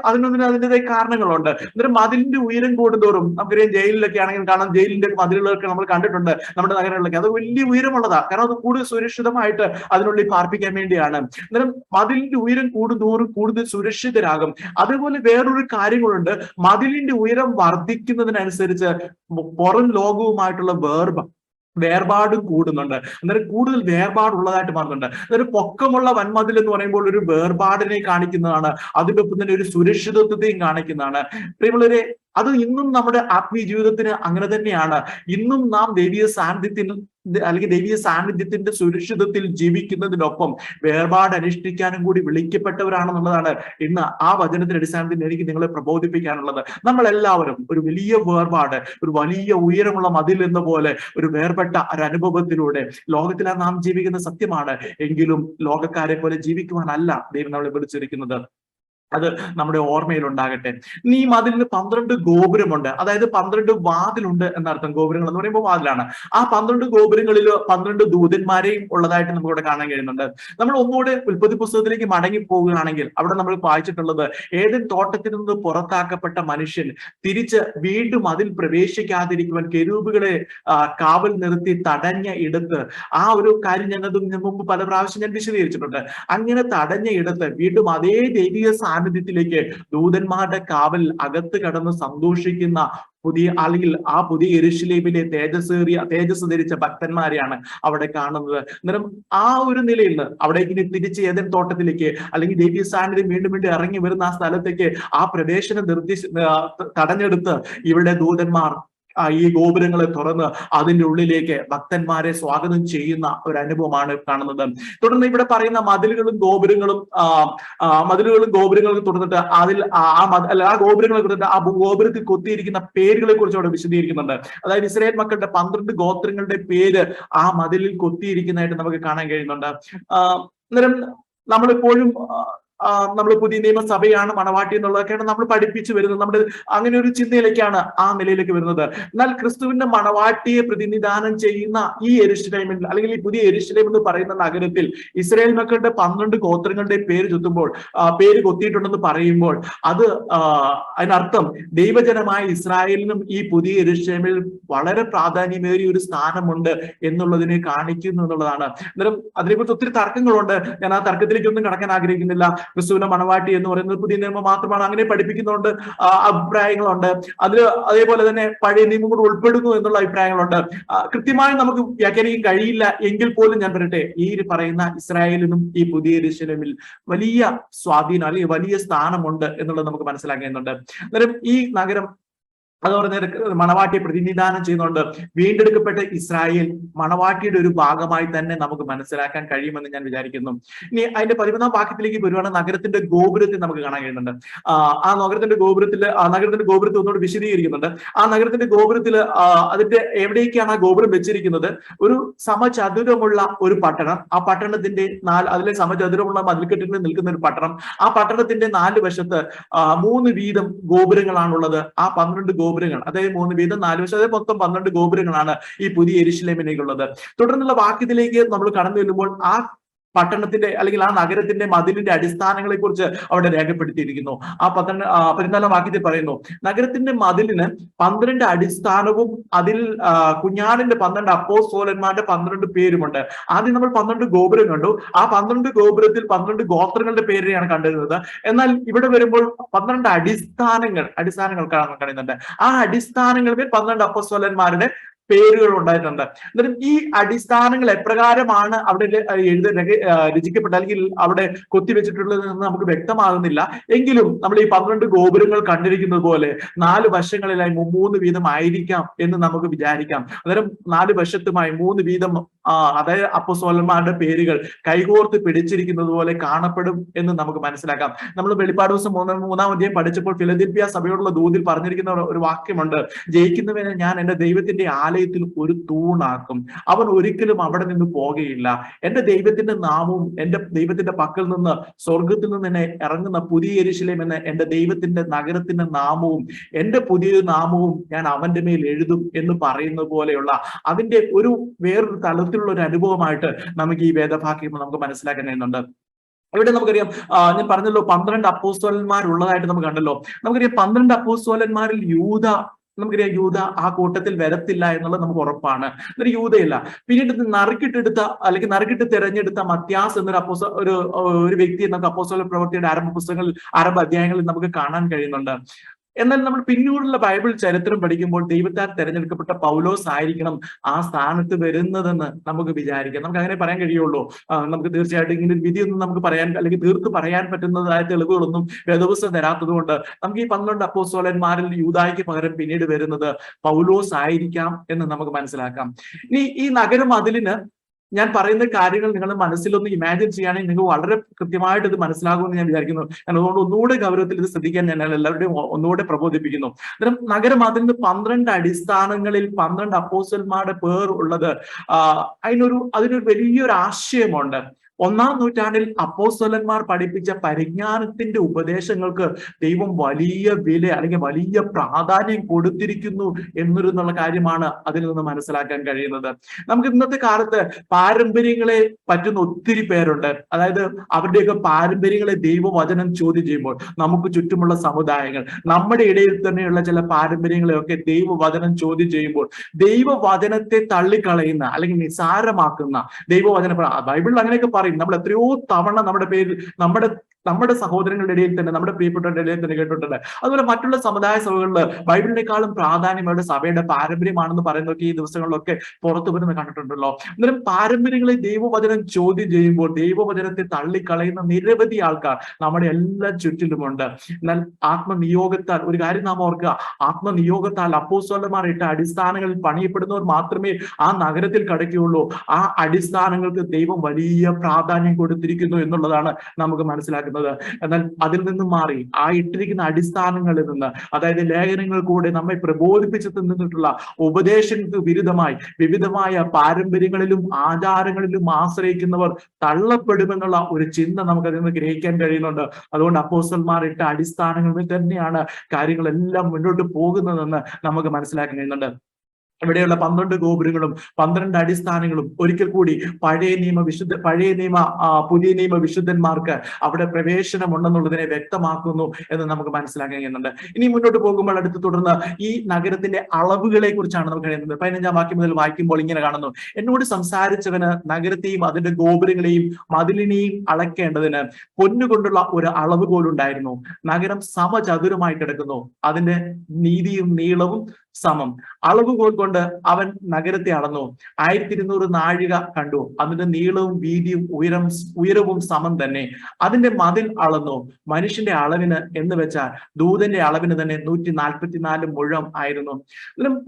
അതിൻ്റെതായ കാരണങ്ങളുണ്ട്. അന്നേരം മതിലിന്റെ ഉയരം കൂടുന്തോറും നമുക്കറിയാം, ജയിലിലൊക്കെ ആണെങ്കിൽ കാണാം, ജയിലിന്റെ മതിലുകളൊക്കെ നമ്മൾ കണ്ടിട്ടുണ്ട് നമ്മുടെ നഗരങ്ങളിലൊക്കെ. അത് വലിയ ഉയരമുള്ളതാണ്, കാരണം അത് കൂടുതൽ സുരക്ഷിതമായിട്ട് അതിനുള്ളിൽ പാർപ്പിക്കാൻ വേണ്ടിയാണ്. അന്നേരം മതിലിന്റെ ഉയരം കൂടുന്തോറും കൂടുതൽ സുരക്ഷിതരാകും. അതേപോലെ വേറൊരു കാര്യങ്ങളുണ്ട്, മതിലിന്റെ ഉയരം വർദ്ധിക്കുന്നതിനനുസരിച്ച് പുറം ലോകവുമായിട്ടുള്ള വേർപാടും കൂടുന്നുണ്ട്. അന്നേരം കൂടുതൽ വേർപാടുള്ളതായിട്ട് മാറുന്നുണ്ട്. അതൊരു പൊക്കമുള്ള വൻമതിൽ എന്ന് പറയുമ്പോൾ ഒരു വേർപാടിനെ കാണിക്കുന്നതാണ്, അതിന്റെ ഒപ്പം തന്നെ ഒരു സുരക്ഷിതത്വത്തെയും കാണിക്കുന്നതാണ്. പ്രിയമുള്ളവരെ, അത് ഇന്നും നമ്മുടെ ആത്മീയ ജീവിതത്തിന് അങ്ങനെ തന്നെയാണ്. ഇന്നും നാം ദൈവീയ സാന്നിധ്യത്തിൽ അല്ലെങ്കിൽ ദൈവീയ സാന്നിധ്യത്തിന്റെ സുരക്ഷിതത്തിൽ ജീവിക്കുന്നതിനൊപ്പം വേർപാട് അനുഷ്ഠിക്കാനും കൂടി വിളിക്കപ്പെട്ടവരാണെന്നുള്ളതാണ് ഇന്ന് ആ വചനത്തിന്റെ അടിസ്ഥാനത്തിൽ എനിക്ക് നിങ്ങളെ പ്രബോധിപ്പിക്കാനുള്ളത്. നമ്മളെല്ലാവരും ഒരു വലിയ വേർപാട്, ഒരു വലിയ ഉയരമുള്ള മതിൽ എന്ന പോലെ ഒരു വേർപെട്ട ഒരു അനുഭവത്തിലൂടെ ലോകത്തിലാണ് നാം ജീവിക്കുന്ന സത്യമാണ്. എങ്കിലും ലോകക്കാരെ പോലെ ജീവിക്കുവാനല്ല ദൈവം നമ്മളെ വിളിച്ചിരിക്കുന്നത്. അത് നമ്മുടെ ഓർമ്മയിൽ ഉണ്ടാകട്ടെ. ഈ മതിലിന് 12 ഗോപുരമുണ്ട്, അതായത് 12 വാതിലുണ്ട് എന്നർത്ഥം. ഗോപുരങ്ങൾ എന്ന് പറയുമ്പോൾ വാതിലാണ്. ആ 12 ഗോപുരങ്ങളിൽ 12 ദൂതന്മാരെയും ഉള്ളതായിട്ട് നമുക്ക് ഇവിടെ കാണാൻ കഴിയുന്നുണ്ട്. നമ്മൾ ഒന്നുകൂടെ ഉൽപ്പത്തി പുസ്തകത്തിലേക്ക് മടങ്ങി പോവുകയാണെങ്കിൽ അവിടെ നമ്മൾ വായിച്ചിട്ടുള്ളത്, ഏദൻ തോട്ടത്തിൽ നിന്ന് പുറത്താക്കപ്പെട്ട മനുഷ്യൻ തിരിച്ച് വീണ്ടും അതിൽ പ്രവേശിക്കാതിരിക്കുവാൻ കെരൂബുകളെ കാവൽ നിർത്തി തടഞ്ഞ ഇടത്ത്, ആ ഒരു കാര്യം ഞാൻ മുമ്പ് പല പ്രാവശ്യം ഞാൻ വിശദീകരിച്ചിട്ടുണ്ട്. അങ്ങനെ തടഞ്ഞ ഇടത്ത് വീണ്ടും അതേ ദൈവിക സാന്നിധ്യത്തിലേക്ക് ദൂതന്മാരുടെ കാവൽ അകത്ത് കടന്ന് സന്തോഷിക്കുന്ന പുതിയ, അല്ലെങ്കിൽ ആ പുതിയ യെരൂശലേമിലെ തേജസ് ധരിച്ച ഭക്തന്മാരെയാണ് അവിടെ കാണുന്നത്. അന്നേരം ആ ഒരു നിലയിൽ നിന്ന് അവിടേക്ക് തിരിച്ച് ഏദൻ തോട്ടത്തിലേക്ക് അല്ലെങ്കിൽ ദൈവീയ സാന്നിധ്യം വീണ്ടും വീണ്ടും ഇറങ്ങി വരുന്ന ആ സ്ഥലത്തേക്ക് ആ പ്രവേശനം തടഞ്ഞെടുത്ത് ഇവിടെ ദൂതന്മാർ ഈ ഗോപുരങ്ങളെ തുറന്ന് അതിന്റെ ഉള്ളിലേക്ക് ഭക്തന്മാരെ സ്വാഗതം ചെയ്യുന്ന ഒരു അനുഭവമാണ് കാണുന്നത്. തുടർന്ന് ഇവിടെ പറയുന്ന മതിലുകളും ഗോപുരങ്ങളും തുറന്നിട്ട് അതിൽ ആ ഗോപുരങ്ങളെ കുറിച്ചിട്ട് ആ ഗോപുരത്തിൽ കൊത്തിയിരിക്കുന്ന പേരുകളെ കുറിച്ച് അവിടെ വിശദീകരിക്കുന്നുണ്ട്. അതായത് ഇസ്രായേൽ മക്കളുടെ 12 ഗോത്രങ്ങളുടെ പേര് ആ മതിലിൽ കൊത്തിയിരിക്കുന്നതായിട്ട് നമുക്ക് കാണാൻ കഴിയുന്നുണ്ട്. അന്നേരം നമ്മളിപ്പോഴും നമ്മൾ പുതിയ നിയമസഭയാണ് മണവാട്ടി എന്നുള്ളതൊക്കെയാണ് നമ്മൾ പഠിപ്പിച്ചു വരുന്നത്. നമ്മുടെ അങ്ങനെ ഒരു ചിന്തയിലേക്കാണ് ആ നിലയിലേക്ക് വരുന്നത്. എന്നാൽ ക്രിസ്തുവിന്റെ മണവാട്ടിയെ പ്രതിനിധാനം ചെയ്യുന്ന ഈ യെരൂശലേമിൽ, അല്ലെങ്കിൽ ഈ പുതിയ യെരൂശലേം എന്ന് പറയുന്ന നഗരത്തിൽ ഇസ്രായേൽ മക്കളുടെ 12 ഗോത്രങ്ങളുടെ പേര് കൊത്തിയിട്ടുണ്ടെന്ന് പറയുമ്പോൾ അത് അതിനർത്ഥം ദൈവജനമായ ഇസ്രായേലിനും ഈ പുതിയ യെരൂശലേമിൽ വളരെ പ്രാധാന്യമേറിയ ഒരു സ്ഥാനമുണ്ട് എന്നുള്ളതിനെ കാണിക്കുന്നു എന്നുള്ളതാണ്. അന്നേരം അതിനെക്കുറിച്ച് ഒത്തിരി തർക്കങ്ങളുണ്ട്. ഞാൻ ആ തർക്കത്തിലേക്കൊന്നും കടക്കാൻ ആഗ്രഹിക്കുന്നില്ല. ക്രിസ്തുവിന്റെ മണവാട്ടി എന്ന് പറയുന്നത് പുതിയ നിയമം മാത്രമാണ്, അങ്ങനെ പഠിപ്പിക്കുന്നുണ്ട് അഭിപ്രായങ്ങളുണ്ട്. അതേപോലെ തന്നെ പഴയ നിയമം കൂടെ ഉൾപ്പെടുന്നു എന്നുള്ള അഭിപ്രായങ്ങളുണ്ട്. കൃത്യമായി നമുക്ക് വ്യാഖ്യാനിക്കാൻ കഴിയില്ല എങ്കിൽ പോലും ഞാൻ പറയട്ടെ, ഈ പറയുന്ന ഇസ്രായേലിനും ഈ പുതിയ യെരൂശലേമിൽ വലിയ സ്വാധീനം അല്ലെങ്കിൽ വലിയ സ്ഥാനമുണ്ട് എന്നുള്ളത് നമുക്ക് മനസ്സിലാക്കുന്നുണ്ട്. അന്നേരം ഈ നഗരം അത് പറഞ്ഞ മണവാട്ടിയെ പ്രതിനിധാനം ചെയ്യുന്നുണ്ട്. വീണ്ടെടുക്കപ്പെട്ട ഇസ്രായേൽ മണവാട്ടിയുടെ ഒരു ഭാഗമായി തന്നെ നമുക്ക് മനസ്സിലാക്കാൻ കഴിയുമെന്ന് ഞാൻ വിചാരിക്കുന്നു. ഇനി അതിന്റെ 11ാം വാക്യത്തിലേക്ക് വരുവാണെങ്കിൽ നഗരത്തിന്റെ ഗോപുരത്തിൽ നമുക്ക് കാണാൻ കഴിയുന്നുണ്ട്. ആ നഗരത്തിന്റെ ഗോപുരത്തിൽ ഒന്നുകൂടി വിശദീകരിക്കുന്നുണ്ട്. ആ നഗരത്തിന്റെ ഗോപുരത്തിൽ അതിന്റെ എവിടേക്കാണ് ആ ഗോപുരം വെച്ചിരിക്കുന്നത്? ഒരു സമചതുരമുള്ള ഒരു പട്ടണം. ആ പട്ടണത്തിന്റെ അതിലെ സമചതുരമുള്ള മതിൽക്കെട്ടിൽ നിൽക്കുന്ന ഒരു പട്ടണം. ആ പട്ടണത്തിന്റെ 4 വശത്ത് 3 വീതം ഗോപുരങ്ങളാണുള്ളത്. ആ 12 ഗോപുരങ്ങൾ, അതായത് 3 വീതം 4 വശം, അതായത് മൊത്തം 12 ഗോപുരങ്ങളാണ് ഈ പുതിയ യെരൂശലേമിലേക്കുള്ളത്. തുടർന്നുള്ള വാക്യത്തിലേക്ക് നമ്മൾ കടന്നു വരുമ്പോൾ ആ പട്ടണത്തിന്റെ അല്ലെങ്കിൽ ആ നഗരത്തിന്റെ മതിലിന്റെ അടിസ്ഥാനങ്ങളെ കുറിച്ച് അവിടെ രേഖപ്പെടുത്തിയിരിക്കുന്നു. ആ 14ാം വാക്യത്തിൽ പറയുന്നു, നഗരത്തിന്റെ മതിലിന് 12 അടിസ്ഥാനവും അതിൽ കുഞ്ഞാടിന്റെ 12 അപ്പോസ്തലന്മാരുടെ 12 പേരുമുണ്ട്. ആദ്യം നമ്മൾ 12 ഗോപുരം കണ്ടു. ആ 12 ഗോപുരത്തിൽ 12 ഗോത്രങ്ങളുടെ പേരെയാണ് കണ്ടിരുന്നത്. എന്നാൽ ഇവിടെ വരുമ്പോൾ 12 അടിസ്ഥാനങ്ങൾ കാണാൻ കഴിയുന്നുണ്ട്. ആ അടിസ്ഥാനങ്ങളിൽ 12 അപ്പോസ്തലന്മാരുടെ പേരുകൾ ഉണ്ടായിട്ടുണ്ട്. അന്നേരം ഈ അടിസ്ഥാനങ്ങൾ എപ്രകാരമാണ് അവിടെ രചിക്കപ്പെട്ട അല്ലെങ്കിൽ അവിടെ കൊത്തിവെച്ചിട്ടുള്ളത് എന്ന് നമുക്ക് വ്യക്തമാകുന്നില്ല. എങ്കിലും നമ്മൾ ഈ 12 ഗോപുരങ്ങൾ കണ്ടിരിക്കുന്നത് പോലെ 4 വശങ്ങളിലായി 3 വീതം ആയിരിക്കാം എന്ന് നമുക്ക് വിചാരിക്കാം. അന്നേരം 4 വശത്തുമായി 3 വീതം അതായത് അപ്പോസ്തലന്മാരുടെ പേരുകൾ കൈകോർത്ത് പിടിച്ചിരിക്കുന്നത് പോലെ കാണപ്പെടും എന്ന് നമുക്ക് മനസ്സിലാക്കാം. നമ്മൾ വെളിപ്പാട് ദിവസം 3-ാം അധ്യായം പഠിച്ചപ്പോൾ ഫിലദെൽഫിയ സഭയോടുള്ള ദൂതിൽ പറഞ്ഞിരിക്കുന്ന ഒരു വാക്യമുണ്ട്, ജയിക്കുന്നവനെ ഞാൻ എന്റെ ദൈവത്തിന്റെ ആലയത്തിൽ ഒരു തൂണാക്കും, അവൻ ഒരിക്കലും അവിടെ നിന്ന് പോകുകയില്ല. എന്റെ ദൈവത്തിന്റെ നാമവും എന്റെ ദൈവത്തിന്റെ പക്കൽ നിന്ന് സ്വർഗത്തിൽ നിന്ന് തന്നെ ഇറങ്ങുന്ന പുതിയ യെരൂശലേം എന്ന എന്റെ ദൈവത്തിന്റെ നഗരത്തിന്റെ നാമവും എന്റെ പുതിയൊരു നാമവും ഞാൻ അവന്റെ മേൽ എഴുതും എന്ന് പറയുന്ന പോലെയുള്ള അതിന്റെ ഒരു വേറൊരു തലത്തിലുള്ള ഒരു അനുഭവമായിട്ട് നമുക്ക് ഈ വേദഭാഗ്യം നമുക്ക് മനസ്സിലാക്കാൻ കഴിയുന്നുണ്ട്. ഇവിടെ നമുക്കറിയാം, ഞാൻ പറഞ്ഞല്ലോ 12 അപ്പോസ്തലന്മാരുള്ളതായിട്ട് നമുക്ക് കണ്ടല്ലോ. നമുക്കറിയാം 12 അപ്പോസ്തലന്മാരിൽ നമുക്കറിയാം യൂദ ആ കൂട്ടത്തിൽ വരത്തില്ല എന്നുള്ളത് നമുക്ക് ഉറപ്പാണ്. എന്നിട്ട് യൂദയില്ല. പിന്നീട് നറുക്കിട്ട് തിരഞ്ഞെടുത്ത മത്യാസ് എന്നൊരു ഒരു വ്യക്തിയെ നമുക്ക് അപ്പോസ്തല പ്രവൃത്തിയുടെ ആരംഭ അധ്യായങ്ങളിൽ നമുക്ക് കാണാൻ കഴിയുന്നുണ്ട്. എന്നാൽ നമ്മൾ പിന്നീടുള്ള ബൈബിൾ ചരിത്രം പഠിക്കുമ്പോൾ ദൈവത്താൽ തെരഞ്ഞെടുക്കപ്പെട്ട പൗലോസ് ആയിരിക്കണം ആ സ്ഥാനത്ത് വരുന്നതെന്ന് നമുക്ക് വിചാരിക്കാം. നമുക്ക് അങ്ങനെ പറയാൻ കഴിയുള്ളൂ. നമുക്ക് തീർച്ചയായിട്ടും ഇങ്ങനെ ഒരു വിധിയൊന്നും നമുക്ക് പറയാൻ അല്ലെങ്കിൽ തീർത്ത് പറയാൻ പറ്റുന്നതായ തെളിവുകളൊന്നും വേദപുസ്തകം തരാത്തത് കൊണ്ട് നമുക്ക് ഈ 12 അപ്പോസ്തലന്മാരിൽ യൂദായ്ക്ക് പകരം പിന്നീട് വരുന്നത് പൗലോസ് ആയിരിക്കാം എന്ന് നമുക്ക് മനസ്സിലാക്കാം. ഇനി ഈ നഗരം അതിലിന് ഞാൻ പറയുന്ന കാര്യങ്ങൾ നിങ്ങളുടെ മനസ്സിലൊന്ന് ഇമാജിൻ ചെയ്യുകയാണെങ്കിൽ നിങ്ങൾക്ക് വളരെ കൃത്യമായിട്ട് ഇത് മനസ്സിലാകുമെന്ന് ഞാൻ വിചാരിക്കുന്നു. ഞാൻ അതുകൊണ്ട് ഒന്നുകൂടെ ഗൗരവത്തിൽ ഇത് ശ്രദ്ധിക്കാൻ ഞാൻ എല്ലാവരുടെയും ഒന്നുകൂടെ പ്രബോധിപ്പിക്കുന്നു. അന്നേരം നഗരം അതിന് 12 അടിസ്ഥാനങ്ങളിൽ 12 അപ്പോസ്തലന്മാരുടെ പേർ ഉള്ളത് അതിനൊരു വലിയൊരു ആശയമുണ്ട്. 1-ാം നൂറ്റാണ്ടിൽ അപ്പോസ്തലന്മാർ പഠിപ്പിച്ച പരിജ്ഞാനത്തിന്റെ ഉപദേശങ്ങൾക്ക് ദൈവം വലിയ വില അല്ലെങ്കിൽ വലിയ പ്രാധാന്യം കൊടുത്തിരിക്കുന്നു എന്നുള്ള കാര്യമാണ് അതിൽ നിന്ന് മനസ്സിലാക്കാൻ കഴിയുന്നത്. നമുക്ക് ഇന്നത്തെ കാലത്ത് പാരമ്പര്യങ്ങളെ പറ്റുന്ന ഒത്തിരി പേരുണ്ട്. അതായത് അവരുടെയൊക്കെ പാരമ്പര്യങ്ങളെ ദൈവവചനം ചോദ്യം ചെയ്യുമ്പോൾ നമുക്ക് ചുറ്റുമുള്ള സമുദായങ്ങൾ നമ്മുടെ ഇടയിൽ തന്നെയുള്ള ചില പാരമ്പര്യങ്ങളെയൊക്കെ ദൈവവചനം ചോദ്യം ചെയ്യുമ്പോൾ ദൈവവചനത്തെ തള്ളിക്കളയുന്ന അല്ലെങ്കിൽ നിസാരമാക്കുന്ന ദൈവവചന ബൈബിളിൽ അങ്ങനെയൊക്കെ പറയും. നമ്മൾ എത്രയോ തവണ നമ്മുടെ പേരിൽ നമ്മുടെ സഹോദരങ്ങളുടെ ഇടയിൽ തന്നെ നമ്മുടെ പ്രിയപ്പെട്ടവരുടെ ഇടയിൽ തന്നെ കേട്ടിട്ടുണ്ട്. അതുപോലെ മറ്റുള്ള സമുദായ സഭകളിൽ ബൈബിളിനേക്കാളും പ്രാധാന്യം അവരുടെ സഭയുടെ പാരമ്പര്യമാണെന്ന് പറയുന്നതൊക്കെ ഈ ദിവസങ്ങളിലൊക്കെ പുറത്തു വരുന്ന കണ്ടിട്ടുണ്ടല്ലോ. അന്നേരം പാരമ്പര്യങ്ങളെ ദൈവവചനം ചോദ്യം ചെയ്യുമ്പോൾ ദൈവവചനത്തെ തള്ളിക്കളയുന്ന നിരവധി ആൾക്കാർ നമ്മുടെ എല്ലാ ചുറ്റിലുമുണ്ട്. എന്നാൽ ആത്മനിയോഗത്താൽ ഒരു കാര്യം നാം ഓർക്കുക, ആത്മനിയോഗത്താൽ അപ്പോസ്തലന്മാർ ഇട്ട അടിസ്ഥാനങ്ങളിൽ പണിയപ്പെടുന്നവർ മാത്രമേ ആ നഗരത്തിൽ കടക്കുകയുള്ളൂ. ആ അടിസ്ഥാനങ്ങൾക്ക് ദൈവം വലിയ പ്രാധാന്യം കൊടുത്തിരിക്കുന്നു എന്നുള്ളതാണ് നമുക്ക് മനസ്സിലാക്കുന്നത്. എന്നാൽ അതിൽ നിന്നും മാറി ആ ഇട്ടിരിക്കുന്ന അടിസ്ഥാനങ്ങളിൽ നിന്ന്, അതായത് ലേഖനങ്ങൾ കൂടെ നമ്മെ പ്രബോധിപ്പിച്ചു തന്നിട്ടുള്ള ഉപദേശങ്ങൾക്ക് വിരുദ്ധമായി വിവിധമായ പാരമ്പര്യങ്ങളിലും ആചാരങ്ങളിലും ആശ്രയിക്കുന്നവർ തള്ളപ്പെടുമെന്നുള്ള ഒരു ചിന്ത നമുക്കതിൽ നിന്ന് ഗ്രഹിക്കാൻ കഴിയുന്നുണ്ട്. അതുകൊണ്ട് അപ്പോസ്തലന്മാർ ഇട്ട അടിസ്ഥാനങ്ങളിൽ തന്നെയാണ് കാര്യങ്ങളെല്ലാം മുന്നോട്ട് പോകുന്നതെന്ന് നമുക്ക് മനസ്സിലാക്കാൻ കഴിയുന്നുണ്ട്. ഇവിടെയുള്ള 12 ഗോപുരങ്ങളും 12 അടിസ്ഥാനങ്ങളും ഒരിക്കൽ കൂടി പുതിയ നിയമ വിശുദ്ധന്മാർക്ക് അവിടെ പ്രവേശനമുണ്ടെന്നുള്ളതിനെ വ്യക്തമാക്കുന്നു എന്ന് നമുക്ക് മനസ്സിലാക്കാൻ കഴിയുന്നുണ്ട്. ഇനി മുന്നോട്ട് പോകുമ്പോൾ തുടർന്ന് ഈ നഗരത്തിന്റെ അളവുകളെ കുറിച്ചാണ് നമുക്ക് കഴിയുന്നത്. 15-ാം വാക്യം മുതൽ വായിക്കുമ്പോൾ ഇങ്ങനെ കാണുന്നു: എന്നോട് സംസാരിച്ചവന് നഗരത്തെയും അതിന്റെ ഗോപുരങ്ങളെയും മതിലിനെയും അളക്കേണ്ടതിന് പൊന്നുകൊണ്ടുള്ള ഒരു അളവുകോലുണ്ടായിരുന്നു. നഗരം സമചതുരമായി കിടക്കുന്നു, അതിന്റെ വീതിയും നീളവും സമം. അളവുകോൽ കൊണ്ട് അവൻ നഗരത്തെ അളന്നു. 1200 നാഴിക കണ്ടു. അതിന്റെ നീളവും വീതിയും ഉയരവും സമം തന്നെ. അതിന്റെ മതിൽ അളന്നു. മനുഷ്യന്റെ അളവിന് എന്ന് വെച്ചാൽ ദൂതന്റെ അളവിന് തന്നെ 144 മുഴം ആയിരുന്നു.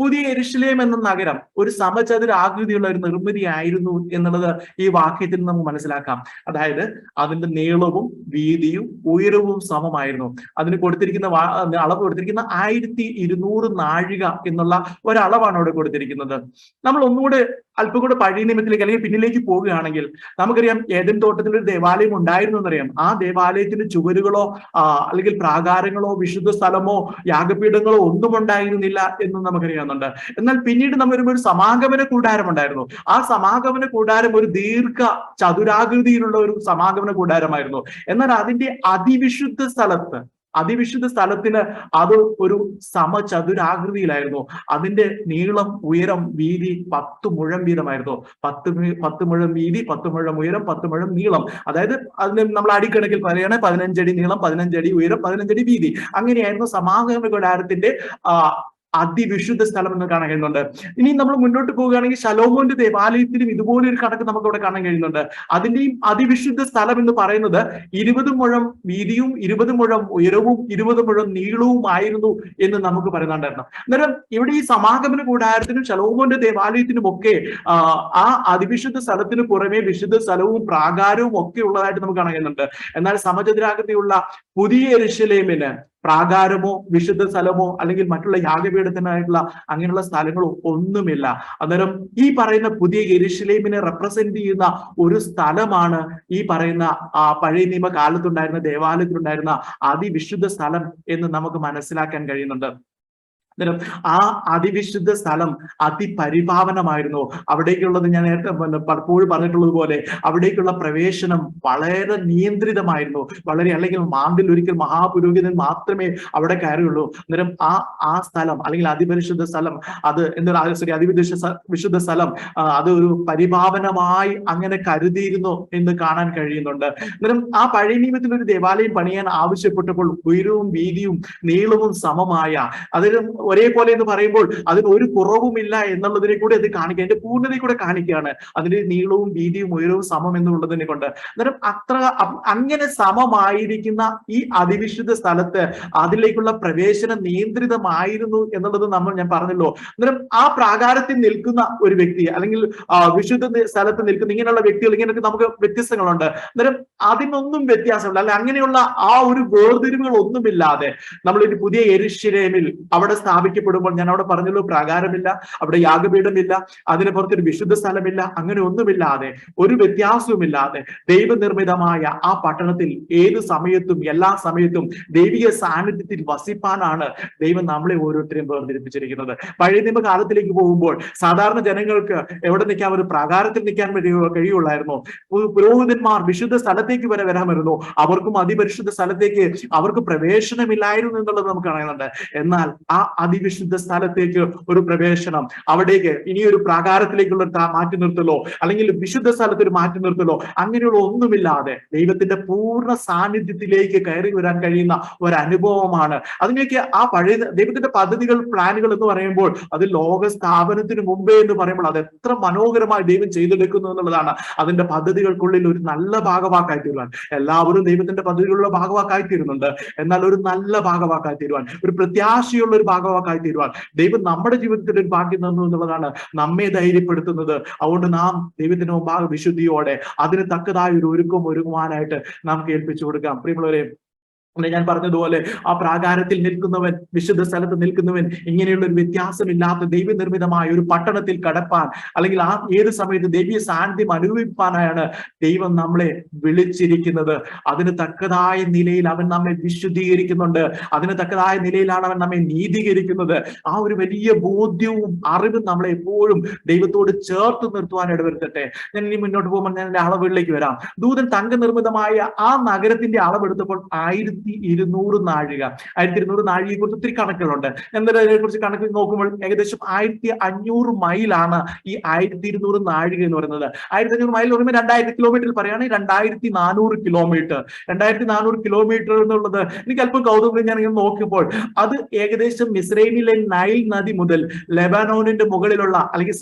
പുതിയ യെരൂശലേം എന്ന നഗരം ഒരു സമചതുര ആകൃതിയുള്ള ഒരു നിർമ്മിതി ആയിരുന്നു എന്നുള്ളത് ഈ വാക്യത്തിൽ നമുക്ക് മനസ്സിലാക്കാം. അതായത് അതിന്റെ നീളവും വീതിയും ഉയരവും സമമായിരുന്നു. അതിന് കൊടുത്തിരിക്കുന്ന അളവ് കൊടുത്തിരിക്കുന്ന 1200 നാഴിക എന്നുള്ള ഒരളവാണ് അവിടെ കൊടുത്തിരിക്കുന്നത്. നമ്മൾ ഒന്നുകൂടെ അല്പം കൂടെ പഴയ നിയമത്തിലേക്ക് അല്ലെങ്കിൽ പിന്നിലേക്ക് പോവുകയാണെങ്കിൽ നമുക്കറിയാം ഏദൻ തോട്ടത്തിൽ ഒരു ദേവാലയം ഉണ്ടായിരുന്നു എന്നറിയാം. ആ ദേവാലയത്തിന് ചുവരുകളോ അല്ലെങ്കിൽ പ്രാകാരങ്ങളോ വിശുദ്ധ സ്ഥലമോ യാഗപീഠങ്ങളോ ഒന്നും ഉണ്ടായിരുന്നില്ല എന്നും നമുക്കറിയാവുന്നുണ്ട്. എന്നാൽ പിന്നീട് നമ്മൾ വരുമ്പോൾ ഒരു സമാഗമന കൂടാരം ഉണ്ടായിരുന്നു. ആ സമാഗമന കൂടാരം ഒരു ദീർഘ ചതുരാകൃതിയിലുള്ള ഒരു സമാഗമന കൂടാരമായിരുന്നു. എന്നാൽ അതിന്റെ അതിവിശുദ്ധ സ്ഥലത്തിന് അത് ഒരു സമചതുരാകൃതിയിലായിരുന്നു. അതിന്റെ നീളം, ഉയരം, വീതി 10 മുഴം വീതമായിരുന്നു. 10 മുഴം വീതി, 10 മുഴം ഉയരം, 10 മുഴം നീളം. അതായത് അതിന് നമ്മൾ അടിക്കണക്കിൽ പറയുകയാണെങ്കിൽ 15 അടി നീളം, 15 അടി ഉയരം, 15 അടി വീതി. അങ്ങനെയായിരുന്നു സമാഗമന കൂടാരത്തിന്റെ അതിവിശുദ്ധ സ്ഥലം എന്ന് കാണാൻ കഴിയുന്നുണ്ട്. ഇനി നമ്മൾ മുന്നോട്ട് പോവുകയാണെങ്കിൽ ശലോമോന്റെ ദേവാലയത്തിലും ഇതുപോലെ ഒരു കണക്ക് നമുക്ക് ഇവിടെ കാണാൻ കഴിയുന്നുണ്ട്. അതിന്റെയും അതിവിശുദ്ധ സ്ഥലം എന്ന് പറയുന്നത് 20 മുഴം വീതിയും 20 മുഴം ഉയരവും 20 മുഴം നീളവും ആയിരുന്നു എന്ന് നമുക്ക് പറയുന്നുണ്ടായിരുന്നു. അന്നേരം ഇവിടെ ഈ സമാഗമന കൂടാരത്തിനും ശലോമോന്റെ ദേവാലയത്തിനും ഒക്കെ ആ അതിവിശുദ്ധ സ്ഥലത്തിന് പുറമെ വിശുദ്ധ സ്ഥലവും പ്രാകാരവും ഒക്കെ ഉള്ളതായിട്ട് നമുക്ക് കാണാൻ കഴിയുന്നുണ്ട്. എന്നാൽ സമചതുരാകൃതിയുള്ള പുതിയ യെരൂശലേമിന് പ്രാകാരമോ വിശുദ്ധ സ്ഥലമോ അല്ലെങ്കിൽ മറ്റുള്ള യാഗപീഠത്തിനായിട്ടുള്ള അങ്ങനെയുള്ള സ്ഥലങ്ങളോ ഒന്നുമില്ല. അന്നേരം ഈ പറയുന്ന പുതിയ യെരൂശലേമിനെ റെപ്രസെന്റ് ചെയ്യുന്ന ഒരു സ്ഥലമാണ് ഈ പറയുന്ന പഴയ നിയമ കാലത്തുണ്ടായിരുന്ന ദേവാലയത്തിലുണ്ടായിരുന്ന അതിവിശുദ്ധ സ്ഥലം എന്ന് നമുക്ക് മനസ്സിലാക്കാൻ കഴിയുന്നുണ്ട്. അന്നേരം ആ അതിവിശുദ്ധ സ്ഥലം അതിപരിപാവനമായിരുന്നു. അവിടേക്കുള്ളത് ഞാൻ നേരത്തെ പലപ്പോഴും പറഞ്ഞിട്ടുള്ളത് പോലെ അവിടേക്കുള്ള പ്രവേശനം വളരെ നിയന്ത്രിതമായിരുന്നു. വളരെ, അല്ലെങ്കിൽ മാണ്ടിൽ ഒരിക്കൽ മഹാപുരോഹിതൻ മാത്രമേ അവിടെ കയറിയുള്ളൂ. അന്നേരം ആ സ്ഥലം, അല്ലെങ്കിൽ അതിപരിശുദ്ധ സ്ഥലം, അത് വിശുദ്ധ സ്ഥലം അത് ഒരു പരിപാവനമായി അങ്ങനെ കരുതിയിരുന്നു എന്ന് കാണാൻ കഴിയുന്നുണ്ട്. അന്നേരം ആ പഴയ നിയമത്തിൽ ഒരു ദേവാലയം പണിയാൻ ആവശ്യപ്പെട്ടപ്പോൾ ഉയരവും വീതിയും നീളവും സമമായ, അതിന് ഒരേപോലെ എന്ന് പറയുമ്പോൾ അതിന് ഒരു കുറവുമില്ല എന്നുള്ളതിനെ കൂടി അത് കാണിക്കുക, അതിന്റെ പൂർണ്ണതയെ കൂടെ കാണിക്കുകയാണ്. അതിന്റെ നീളവും വീതിയും ഉയരവും സമം എന്നുള്ളതിനെ കൊണ്ട്. അന്നേരം അങ്ങനെ സമമായിരിക്കുന്ന ഈ അതിവിശുദ്ധ സ്ഥലത്ത് അതിലേക്കുള്ള പ്രവേശനം നിയന്ത്രിതമായിരുന്നു എന്നുള്ളത് ഞാൻ പറഞ്ഞല്ലോ. അന്നേരം ആ പ്രാകാരത്തിൽ നിൽക്കുന്ന ഒരു വ്യക്തി, അല്ലെങ്കിൽ വിശുദ്ധ സ്ഥലത്ത് നിൽക്കുന്ന ഇങ്ങനെയുള്ള വ്യക്തികൾ, ഇങ്ങനെയൊക്കെ നമുക്ക് വ്യത്യസ്തങ്ങളുണ്ട്. അന്നേരം അതിനൊന്നും വ്യത്യാസമില്ല, അല്ലെ അങ്ങനെയുള്ള ആ ഒരു വേർതിരിവുകൾ ഒന്നുമില്ലാതെ നമ്മൾ ഒരു പുതിയ യെരൂശലേമിൽ അവിടെ സ്ഥാപിക്കപ്പെടുമ്പോൾ, ഞാൻ അവിടെ പറഞ്ഞല്ലോ, പ്രാകാരമില്ല, അവിടെ യാഗപീഠമില്ല, അതിന് പുറത്തൊരു വിശുദ്ധ സ്ഥലമില്ല, അങ്ങനെ ഒന്നുമില്ലാതെ, ഒരു വ്യത്യാസവുമില്ലാതെ ദൈവനിർമ്മിതമായ ആ പട്ടണത്തിൽ ഏത് സമയത്തും എല്ലാ സമയത്തും ദൈവിക സാന്നിധ്യത്തിൽ വസിപ്പാനാണ് ദൈവം നമ്മളെ ഓരോരുത്തരെയും വേർതിരിപ്പിച്ചിരിക്കുന്നത്. പഴയ നിയമകാലത്തിലേക്ക് പോകുമ്പോൾ സാധാരണ ജനങ്ങൾക്ക് എവിടെ നിൽക്കാൻ, ഒരു പ്രാകാരത്തിൽ നിൽക്കാൻ കഴിയുള്ളായിരുന്നു. പുരോഹിതന്മാർ വിശുദ്ധ സ്ഥലത്തേക്ക് വരെ വരാമായിരുന്നു, അവർക്കും അതിപരിശുദ്ധ സ്ഥലത്തേക്ക് അവർക്ക് പ്രവേശനമില്ലായിരുന്നു എന്നുള്ളത് നമുക്ക് കാണുന്നുണ്ട്. എന്നാൽ ആ അതിവിശുദ്ധ സ്ഥലത്തേക്ക് ഒരു പ്രവേശനം, അവിടേക്ക് ഇനിയൊരു പ്രാകാരത്തിലേക്കുള്ള മാറ്റി നിർത്തലോ, അല്ലെങ്കിൽ വിശുദ്ധ സ്ഥലത്ത് ഒരു മാറ്റി നിർത്തലോ, അങ്ങനെയുള്ള ഒന്നുമില്ലാതെ ദൈവത്തിന്റെ പൂർണ്ണ സാന്നിധ്യത്തിലേക്ക് കയറി വരാൻ കഴിയുന്ന ഒരു അനുഭവമാണ്. അതിനൊക്കെ ആ പഴയ ദൈവത്തിന്റെ പദ്ധതികൾ, പ്ലാനുകൾ എന്ന് പറയുമ്പോൾ അത് ലോക സ്ഥാപനത്തിന് മുമ്പേ എന്ന് പറയുമ്പോൾ അത് എത്ര മനോഹരമായി ദൈവം ചെയ്തെടുക്കുന്നു എന്നുള്ളതാണ്. അതിന്റെ പദ്ധതികൾക്കുള്ളിൽ ഒരു നല്ല ഭാഗവാക്കായി തീരുവാൻ എല്ലാവരും ദൈവത്തിന്റെ പദ്ധതികളുള്ള ഭാഗവാക്കായി തീരുന്നുണ്ട്. എന്നാൽ ഒരു നല്ല ഭാഗവാക്കായി തീരുവാൻ, ഒരു പ്രത്യാശയുള്ള ഒരു ഭാഗവാക്കായി തീരുവാൻ ദൈവം നമ്മുടെ ജീവിതത്തിൽ ഒരു ഭാഗ്യം തന്നു എന്നുള്ളതാണ് നമ്മെ ധൈര്യപ്പെടുത്തുന്നത്. അതുകൊണ്ട് നാം ദൈവത്തിന് മുമ്പാകെ വിശുദ്ധിയോടെ അതിന് തക്കതായ ഒരു ഒരുങ്ങുവാനായിട്ട് നാം കേൾപ്പിച്ചു കൊടുക്കാം. പ്രിയമുള്ളവരെ, ഞാൻ പറഞ്ഞതുപോലെ ആ പ്രാകാരത്തിൽ നിൽക്കുന്നവൻ, വിശുദ്ധ സ്ഥലത്ത് നിൽക്കുന്നവൻ, ഇങ്ങനെയുള്ള ഒരു വ്യത്യാസമില്ലാത്ത ദൈവനിർമ്മിതമായ ഒരു പട്ടണത്തിൽ കടപ്പാൻ, അല്ലെങ്കിൽ ആ ഏത് സമയത്ത് ദൈവീയ സാന്നിധ്യം അനുഭവിപ്പാനായാണ് ദൈവം നമ്മളെ വിളിച്ചിരിക്കുന്നത്. അതിന് തക്കതായ നിലയിൽ അവൻ നമ്മെ വിശുദ്ധീകരിക്കുന്നുണ്ട്, അതിന് തക്കതായ നിലയിലാണ് അവൻ നമ്മെ നീതീകരിക്കുന്നത്. ആ ഒരു വലിയ ബോധ്യവും അറിവും നമ്മളെ എപ്പോഴും ദൈവത്തോട് ചേർത്ത് നിർത്തുവാൻ ഇടവരുത്തട്ടെ. ഞാൻ ഇനി മുന്നോട്ട് പോകുമ്പോൾ ഞാൻ എന്റെ അളവുകളിലേക്ക് വരാം. ദൂതൻ തങ്കനിർമ്മിതമായ ആ നഗരത്തിന്റെ അളവെടുത്തപ്പോൾ 1200 നാഴിക. 1200 നാഴികയെ കുറിച്ച് ഒത്തിരി കണക്കുകളുണ്ട്. എന്തായാലും അതിനെ കുറിച്ച് കണക്ക് നോക്കുമ്പോൾ ഏകദേശം 1500 മൈലാണ് ഈ 1200 നാഴിക എന്ന് പറയുന്നത്. 1500 മൈൽ പറയുമ്പോൾ 2000 കിലോമീറ്ററിൽ പറയുകയാണെങ്കിൽ 2400 കിലോമീറ്റർ. 2400 കിലോമീറ്റർ എന്നുള്ളത് എനിക്ക് അല്പം കൗതുകം. ഞാൻ ഇങ്ങനെ നോക്കുമ്പോൾ അത് ഏകദേശം മിസ്രൈമിലെ നൈൽ നദി മുതൽ ലെബനോണിന്റെ മുകളിലുള്ള, അല്ലെങ്കിൽ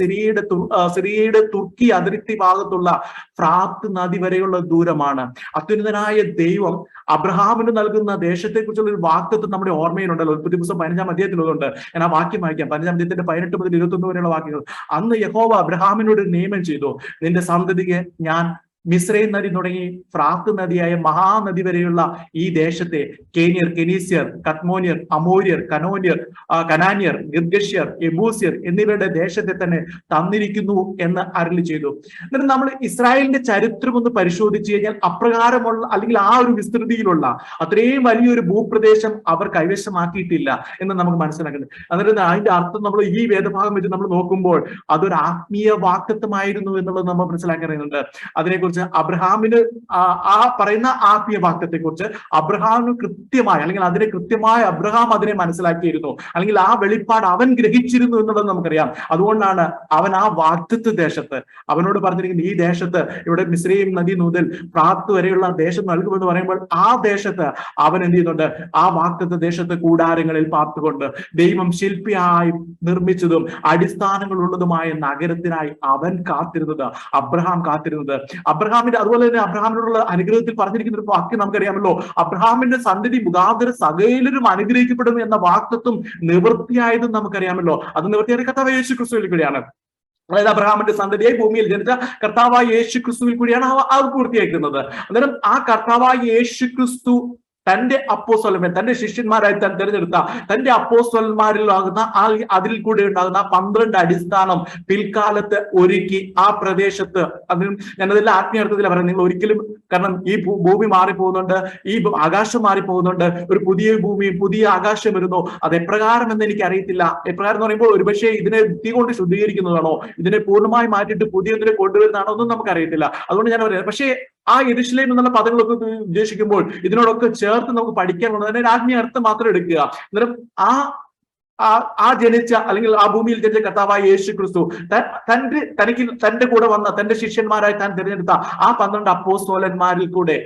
സിറിയയുടെ തുർക്കി അതിർത്തി ഭാഗത്തുള്ള ഫ്രാത്ത് നദി വരെയുള്ള ദൂരമാണ്. അത്യുന്നതനായ ദൈവം അബ്രഹാമിന് നൽകുന്ന ദേശത്തെ കുറിച്ചുള്ള ഒരു വാക്തത്വം നമ്മുടെ ഓർമ്മയിലുണ്ടല്ലോ. ഉൽപ്പത്തി പുസ്തകം 15-ാം അധ്യായത്തിലുണ്ട്. ഞാൻ ആ വാക്യം വായിക്കാം. 15-ാം അധ്യായത്തിന്റെ 18 മുതൽ 21 വരെയുള്ള വാക്യങ്ങൾ. അന്ന് യഹോവ അബ്രഹാമിനോട് നിയമം ചെയ്തു, നിന്റെ സന്തതിയെ ഞാൻ മിസ്രൈം നദി തുടങ്ങി ഫ്രാത്ത് നദിയായ മഹാനദി വരെയുള്ള ഈ ദേശത്തെ കേന്യർ, കെനീസ്യർ, കത്മോന്യർ, അമോര്യർ, കനാന്യർ, ഗിർഗശ്യർ, യെബൂസ്യർ എന്നിവരുടെ ദേശത്തെ തന്നെ തന്നിരിക്കുന്നു എന്ന് അരുളി ചെയ്തു. എന്നിട്ട് നമ്മൾ ഇസ്രായേലിന്റെ ചരിത്രം ഒന്ന് പരിശോധിച്ചു കഴിഞ്ഞാൽ അപ്രകാരമുള്ള, അല്ലെങ്കിൽ ആ ഒരു വിസ്തൃതിയിലുള്ള അത്രയും വലിയൊരു ഭൂപ്രദേശം അവർ കൈവശമാക്കിയിട്ടില്ല എന്ന് നമുക്ക് മനസ്സിലാക്കുന്നത്. എന്നിട്ട് അതിന്റെ അർത്ഥം നമ്മൾ ഈ വേദഭാഗം വെച്ച് നമ്മൾ നോക്കുമ്പോൾ അതൊരു ആത്മീയ വാക്തത്വമായിരുന്നു എന്നുള്ളത് നമ്മൾ മനസ്സിലാക്കുന്നുണ്ട്. അതിനെക്കുറിച്ച് അബ്രഹാമിന് ആ പറയുന്ന ആത്മീയ വാക്തത്തെ കുറിച്ച് അബ്രഹാമിന് കൃത്യമായി, അല്ലെങ്കിൽ അതിനെ കൃത്യമായി അബ്രഹാം അതിനെ മനസ്സിലാക്കിയിരുന്നു, അല്ലെങ്കിൽ ആ വെളിപ്പാട് അവൻ ഗ്രഹിച്ചിരുന്നു എന്നുള്ളത് നമുക്കറിയാം. അതുകൊണ്ടാണ് അവൻ ആ വാക്തത്വ ദേശത്ത് അവനോട് പറഞ്ഞിരിക്കുന്നത്, ഈ ദേശത്ത് ഇവിടെ മിസ്രൈം നദി മുതൽ ഫ്രാത്ത് വരെയുള്ള ദേശം നൽകുമെന്ന് പറയുമ്പോൾ ആ ദേശത്ത് അവൻ എന്ത് ചെയ്യുന്നുണ്ട്? ആ വാക്തത്വ ദേശത്ത് കൂടാരങ്ങളിൽ പാർത്തുകൊണ്ട് ദൈവം ശില്പിയായി നിർമ്മിച്ചതും അടിസ്ഥാനങ്ങളുള്ളതുമായ നഗരത്തിനായി അവൻ കാത്തിരുന്നത്, അബ്രഹാം കാത്തിരുന്നത്. അബ്രഹാമിന്റെ, അതുപോലെ തന്നെ അബ്രഹാമിനോടുള്ള അനുഗ്രഹത്തിൽ പറഞ്ഞിരിക്കുന്ന ഒരു വാക്യം നമുക്കറിയാമല്ലോ. അബ്രഹാമിന്റെ സന്തതി മുഖാന്തരം സകലരും അനുഗ്രഹിക്കപ്പെടും എന്ന വാക്തത്വം നിവൃത്തിയായതും നമുക്കറിയാമല്ലോ. അത് നിവൃത്തിയായ കർത്താവായ യേശു ക്രിസ്തുവിൽ കൂടിയാണ്. അതായത് അബ്രഹാമിന്റെ സന്തതിയായി ഭൂമിയിൽ ജനിച്ച കർത്താവായ യേശു ക്രിസ്തുവിൽ കൂടിയാണ് അത് പൂർത്തിയാക്കുന്നത്. അന്നേരം ആ കർത്താവായ യേശു ക്രിസ്തു തന്റെ അപ്പോസ്തലന്മാർ, തന്റെ ശിഷ്യന്മാരായി താൻ തിരഞ്ഞെടുത്ത തന്റെ അപ്പോസ്തലന്മാരിലാകുന്ന അതിൽ കൂടെ ഉണ്ടാകുന്ന 12 അടിസ്ഥാനം പിൽക്കാലത്ത് ഒരുക്കി ആ പ്രദേശത്ത്. അതിന് ഞാനതെല്ലാം ആത്മീയാർത്ഥത്തിലാണ് പറയുന്നത്. നിങ്ങൾ ഒരിക്കലും, കാരണം ഈ ഭൂമി മാറിപ്പോകുന്നുണ്ട്, ഈ ആകാശം മാറിപ്പോകുന്നുണ്ട്, ഒരു പുതിയ ഭൂമിയും പുതിയ ആകാശം വരുന്നു. അത് എപ്രകാരം എന്ന് എനിക്ക് അറിയത്തില്ല. എപ്രകാരം എന്ന് പറയുമ്പോൾ ഒരുപക്ഷെ ഇതിനെ തീ കൊണ്ട് ശുദ്ധീകരിക്കുന്നതാണോ, ഇതിനെ പൂർണ്ണമായി മാറ്റിയിട്ട് പുതിയതിനെ കൊണ്ടുവരുന്നതാണോ ഒന്നും നമുക്കറിയത്തില്ല. അതുകൊണ്ട് ഞാൻ പറയുന്നത്, പക്ഷേ ആ യെരൂശലേം എന്നുള്ള പദങ്ങളൊക്കെ ഉദ്ദേശിക്കുമ്പോൾ ഇതിനോടൊക്കെ ചേർത്ത് നമുക്ക് പഠിക്കാനുള്ളത് തന്നെ ആത്മീയ അർത്ഥം മാത്രം എടുക്കുക. അന്നേരം ആ ജനിച്ച, അല്ലെങ്കിൽ ആ ഭൂമിയിൽ ജനിച്ച കർത്താവായ യേശു ക്രിസ്തു തന്റെ കൂടെ വന്ന തന്റെ ശിഷ്യന്മാരായി താൻ തിരഞ്ഞെടുത്ത ആ 12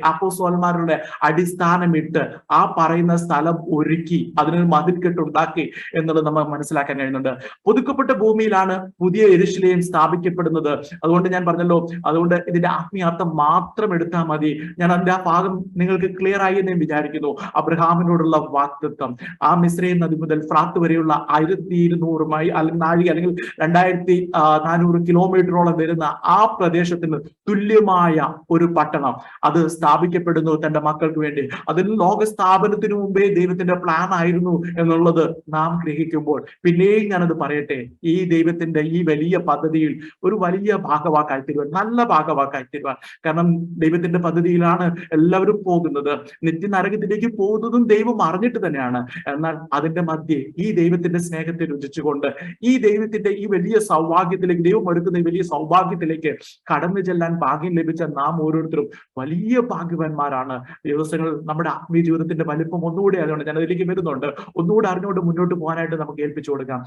അപ്പോസ്തലന്മാരുടെ അടിസ്ഥാനമിട്ട് ആ പറയുന്ന സ്ഥലം ഒരുക്കി അതിനൊരു മതിൽക്കെട്ടുണ്ടാക്കി എന്നുള്ളത് നമ്മൾ മനസ്സിലാക്കാൻ കഴിയുന്നുണ്ട്. പുതുക്കപ്പെട്ട ഭൂമിയിലാണ് പുതിയ യെരൂശലേം സ്ഥാപിക്കപ്പെടുന്നത്. അതുകൊണ്ട് ഞാൻ പറഞ്ഞല്ലോ, അതുകൊണ്ട് ഇതിന്റെ ആത്മീയാർത്ഥം മാത്രം എടുത്താൽ മതി. ഞാൻ അതിന്റെ ആ ഭാഗം നിങ്ങൾക്ക് ക്ലിയർ ആയി എന്ന് ഞാൻ വിചാരിക്കുന്നു. അബ്രഹാമിനോടുള്ള വാഗ്ദത്തം, ആ മിസ്രയീം നദി മുതൽ ഫ്രാത്ത് വരെയുള്ള 1200 മൈൽ അല്ലെങ്കിൽ നാഴിക അല്ലെങ്കിൽ 2400 കിലോമീറ്ററോളം വരുന്ന ആ പ്രദേശത്തിന് തുല്യമായ ഒരു പട്ടണം അത് സ്ഥാപിക്കപ്പെടുന്നു തന്റെ മക്കൾക്ക് വേണ്ടി. അതിന് ലോക സ്ഥാപനത്തിന് മുമ്പേ ദൈവത്തിന്റെ പ്ലാൻ ആയിരുന്നു എന്നുള്ളത് നാം ഗ്രഹിക്കുമ്പോൾ, പിന്നെയും ഞാനത് പറയട്ടെ, ഈ ദൈവത്തിന്റെ ഈ വലിയ പദ്ധതിയിൽ ഒരു വലിയ ഭാഗവാക്കായി തീരുവാൻ, നല്ല ഭാഗവാക്കായി തീരുവാൻ. കാരണം ദൈവത്തിന്റെ പദ്ധതിയിലാണ് എല്ലാവരും പോകുന്നത്. നിത്യനരകത്തിലേക്ക് പോകുന്നതും ദൈവം അറിഞ്ഞിട്ട് തന്നെയാണ്. എന്നാൽ അതിന്റെ മധ്യേ ഈ ദൈവത്തിന്റെ സ്നേഹത്തെ രുചിച്ചുകൊണ്ട് ഈ ദൈവത്തിന്റെ ഈ വലിയ സൗഭാഗ്യത്തിലേക്ക്, ദൈവം ഒരുക്കുന്ന ഈ വലിയ സൗഭാഗ്യത്തിലേക്ക് കടന്നു ചെല്ലാൻ ഭാഗ്യം ലഭിച്ച നാം ഓരോരുത്തരും വലിയ ഭാഗ്യവാന്മാരാണ്. ദിവസങ്ങൾ നമ്മുടെ ആത്മീയ ജീവിതത്തിന്റെ വലിപ്പം ഒന്നുകൂടി ആയതുകൊണ്ട് ഞാൻ അതിലേക്ക് വരുന്നുണ്ട്. ഒന്നുകൂടി അറിഞ്ഞുകൊണ്ട് മുന്നോട്ട് പോകാനായിട്ട് നമുക്ക് ഏൽപ്പിച്ചു കൊടുക്കാം.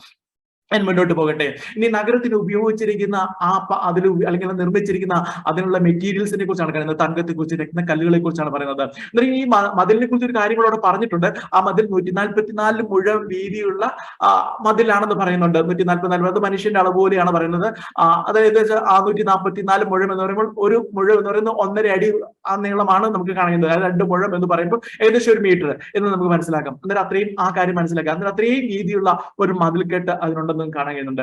ഞാൻ മുന്നോട്ട് പോകട്ടെ. ഇനി നഗരത്തിന് ഉപയോഗിച്ചിരിക്കുന്ന അതിൽ അല്ലെങ്കിൽ നിർമ്മിച്ചിരിക്കുന്ന അതിനുള്ള മെറ്റീരിയൽസിനെ കുറിച്ചാണ് പറയുന്നത്. തങ്കത്തെ കുറിച്ച്, രത്നക്കല്ലുകളെ കുറിച്ചാണ് പറയുന്നത്. അന്നേരം ഈ മതിലിനെ കുറിച്ച് ഒരു കാര്യങ്ങളോട് പറഞ്ഞിട്ടുണ്ട്. ആ മതിൽ 144 മുഴം വീതിയുള്ള മതിലാണെന്ന് പറയുന്നുണ്ട്. 144 അത് മനുഷ്യന്റെ അളവ് പോലെയാണ് പറയുന്നത്. അതായത് ആ 144 മുഴം എന്ന് പറയുമ്പോൾ ഒരു മുഴം എന്ന് പറയുന്നത് 1.5 അടി ആ നീളമാണ് നമുക്ക് കാണുന്നത്. അതായത് 2 മുഴം എന്ന് പറയുമ്പോൾ ഏകദേശം 1 മീറ്റർ എന്ന് നമുക്ക് മനസ്സിലാക്കാം. അന്നേരം അത്രയും ആ കാര്യം മനസ്സിലാക്കാം. അന്നേരം അത്രയും വീതിയുള്ള ഒരു മതിൽക്കെട്ട് അതിനുണ്ടെന്ന് കാണാൻ കഴിയുന്നുണ്ട്.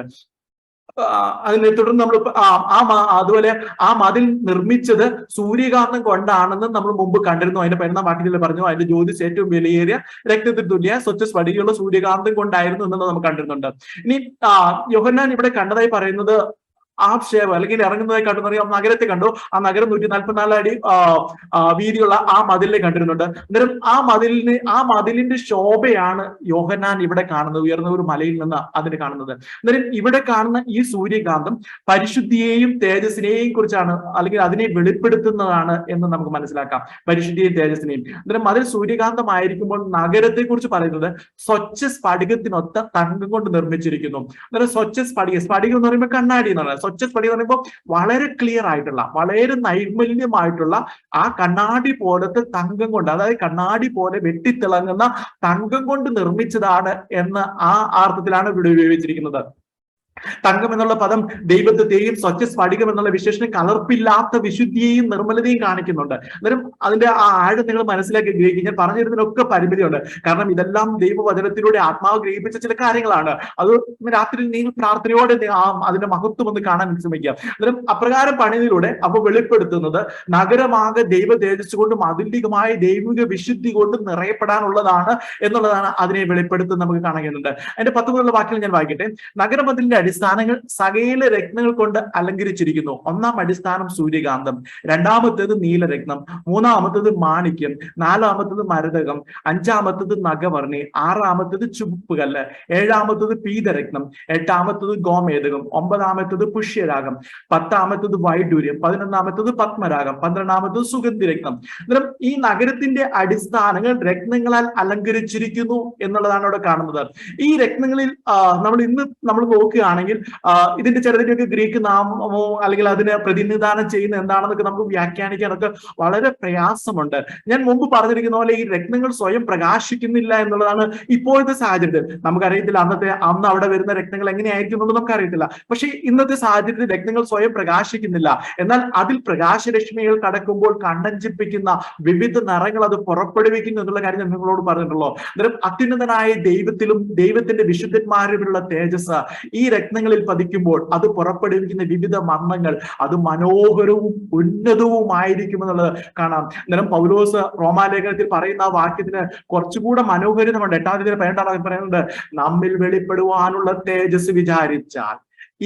അതിനെ തുടർന്ന് നമ്മൾ അതുപോലെ ആ മതിൽ നിർമ്മിച്ചത് സൂര്യകാന്തം കൊണ്ടാണെന്ന് നമ്മൾ മുമ്പ് കണ്ടിരുന്നു. അതിന്റെ 15-ാം വാക്യത്തിൽ പറഞ്ഞു, അതിന്റെ ജ്യോതിസ് ഏറ്റവും വിലയേറിയ രക്തത്തിൽ തുല്യ സ്വച്ഛ സ്ഫടികമുള്ള സൂര്യകാന്തം കൊണ്ടായിരുന്നു എന്നുള്ളത് നമ്മൾ കണ്ടിരുന്നുണ്ട്. ഇനി യോഹന്നാൻ ഇവിടെ കണ്ടതായി പറയുന്നത് ആബ്ഷേവ് അല്ലെങ്കിൽ ഇറങ്ങുന്നതായി കണ്ടു. നഗരത്തെ കണ്ടു. ആ നഗരം 144 അടി വീതിയുള്ള ആ മതിലിനെ കണ്ടിരുന്നുണ്ട്. അന്നേരം ആ മതിലിന്റെ ശോഭയാണ് യോഹന്നാൻ ഇവിടെ കാണുന്നത്. ഉയർന്ന ഒരു മലയിൽ നിന്ന് അതിന് കാണുന്നത്. അന്നേരം ഇവിടെ കാണുന്ന ഈ സൂര്യകാന്തം പരിശുദ്ധിയെയും തേജസ്സിനെയും കുറിച്ചാണ്, അല്ലെങ്കിൽ അതിനെ വെളിപ്പെടുത്തുന്നതാണ് എന്ന് നമുക്ക് മനസ്സിലാക്കാം. പരിശുദ്ധിയെയും തേജസ്സിനെയും. അന്നേരം മതിൽ സൂര്യകാന്തമായിരിക്കുമ്പോൾ നഗരത്തെ കുറിച്ച് പറയുന്നത് സ്വച്ഛ സ്ഫടികത്തിനൊത്ത തങ്കം കൊണ്ട് നിർമ്മിച്ചിരിക്കുന്നു. അന്നേരം സ്വച്ഛ സ്ഫടികം എന്ന് പറയുമ്പോൾ കണ്ണാടി എന്നാണ്. സ്വച്ഛ സ്ഫടികം എന്ന് പറയുമ്പോൾ വളരെ ക്ലിയർ ആയിട്ടുള്ള, വളരെ നൈർമല്യമായിട്ടുള്ള ആ കണ്ണാടി പോലത്തെ തങ്കം കൊണ്ട്, അതായത് കണ്ണാടി പോലെ വെട്ടിത്തിളങ്ങുന്ന തങ്കം കൊണ്ട് നിർമ്മിച്ചതാണ് എന്ന് ആ അർത്ഥത്തിലാണ് ഇവിടെ ഉപയോഗിച്ചിരിക്കുന്നത്. തങ്കം എന്നുള്ള പദം ദൈവത്വത്തെയും സ്വച്ഛ സ്ഫടികം എന്നുള്ള വിശേഷണം കലർപ്പില്ലാത്ത വിശുദ്ധിയെയും നിർമ്മലതയും കാണിക്കുന്നുണ്ട്. അന്നേരം അതിന്റെ ആ ആഴം നിങ്ങൾ മനസ്സിലാക്കി ഗ്രഹിക്കും. ഞാൻ പറഞ്ഞിരുന്നതിനൊക്കെ പരിമിതിയുണ്ട്. കാരണം ഇതെല്ലാം ദൈവവചനത്തിലൂടെ ആത്മാവ് ഗ്രഹിപ്പിച്ച ചില കാര്യങ്ങളാണ്. അത് രാത്രി നിങ്ങൾ പ്രാർത്ഥനയോടെ അതിന്റെ മഹത്വം ഒന്ന് കാണാൻ ശ്രമിക്കുക. അന്നേരം അപ്രകാരം പണിതിലൂടെ അപ്പൊ വെളിപ്പെടുത്തുന്നത് നഗരമാകെ ദൈവ തേജസ് കൊണ്ടും അതിന്റികമായ ദൈവിക വിശുദ്ധി കൊണ്ടും നിറയപ്പെടാനുള്ളതാണ് എന്നുള്ളതാണ് അതിനെ വെളിപ്പെടുത്തുന്നത് നമുക്ക് കാണാൻ കഴിയുന്നുണ്ട്. അതിന്റെ 10 വാക്യങ്ങൾ ഞാൻ വായിക്കട്ടെ. നഗരമതിലിന്റെ അടിസ്ഥാനങ്ങൾ സകല രത്നങ്ങൾ കൊണ്ട് അലങ്കരിച്ചിരിക്കുന്നു. 1-ാം അടിസ്ഥാനം സൂര്യകാന്തം, 2-ാമത്തേത് നീലരത്നം, 3-ാമത്തേത് മാണിക്യം, 4-ാമത്തേത് മരതകം, 5-ാമത്തേത് നഗവർണി, 6-ാമത്തേത് ചുവപ്പുകല്ല്, 7-ാമത്തേത് പീതരത്നം, 8-ാമത്തേത് ഗോമേതകം, 9-ാമത്തേത് പുഷ്യരാഗം, 10-ാമത്തേത് വൈഡൂര്യം, 11-ാമത്തേത് പത്മരാഗം, 12-ാമത്തേത് സുഗന്ധിരത്നം. അന്നേരം ഈ നഗരത്തിന്റെ അടിസ്ഥാനങ്ങൾ രത്നങ്ങളാൽ അലങ്കരിച്ചിരിക്കുന്നു എന്നുള്ളതാണ് ഇവിടെ കാണുന്നത്. ഈ രത്നങ്ങളിൽ നമ്മൾ നോക്കുകയാണെങ്കിൽ ഇതിന്റെ ചിലതിന്റെയൊക്കെ ഗ്രീക്ക് നാമമോ അല്ലെങ്കിൽ അതിനെ പ്രതിനിധാനം ചെയ്യുന്ന എന്താണെന്നൊക്കെ നമുക്ക് വ്യാഖ്യാനിക്കാനൊക്കെ വളരെ പ്രയാസമുണ്ട്. ഞാൻ മുമ്പ് പറഞ്ഞിരിക്കുന്ന പോലെ ഈ രത്നങ്ങൾ സ്വയം പ്രകാശിക്കുന്നില്ല എന്നുള്ളതാണ് ഇപ്പോഴത്തെ സാഹചര്യത്തിൽ. നമുക്കറിയത്തില്ല അന്ന് അവിടെ വരുന്ന രത്നങ്ങൾ എങ്ങനെയായിരിക്കും എന്നുള്ളത് നമുക്കറിയത്തില്ല. പക്ഷേ ഇന്നത്തെ സാഹചര്യത്തിൽ രത്നങ്ങൾ സ്വയം പ്രകാശിക്കുന്നില്ല. എന്നാൽ അതിൽ പ്രകാശരശ്മികൾ കടക്കുമ്പോൾ കണ്ടഞ്ചിപ്പിക്കുന്ന വിവിധ നിറങ്ങൾ അത് പുറപ്പെടുവിക്കുന്നു എന്നുള്ള കാര്യം ഞാൻ നിങ്ങളോട് പറഞ്ഞിട്ടുള്ളൂ. അന്നേരം അത്യുന്നതനായ ദൈവത്തിലും ദൈവത്തിന്റെ വിശുദ്ധന്മാരിലുള്ള തേജസ് ഈ രത്നങ്ങളിൽ പതിക്കുമ്പോൾ അത് പുറപ്പെടുവിക്കുന്ന വിവിധ വർണ്ണങ്ങൾ അത് മനോഹരവും ഉന്നതവുമായിരിക്കും എന്നുള്ളത് കാണാം. അന്നേരം പൗലോസ് റോമാലേഖനത്തിൽ പറയുന്ന ആ വാക്യത്തിന് കുറച്ചുകൂടെ മനോഹരിതമുണ്ട്. 8-ാം പറയുന്നുണ്ട്, നമ്മിൽ വെളിപ്പെടുവാനുള്ള തേജസ് വിചാരിച്ചാൽ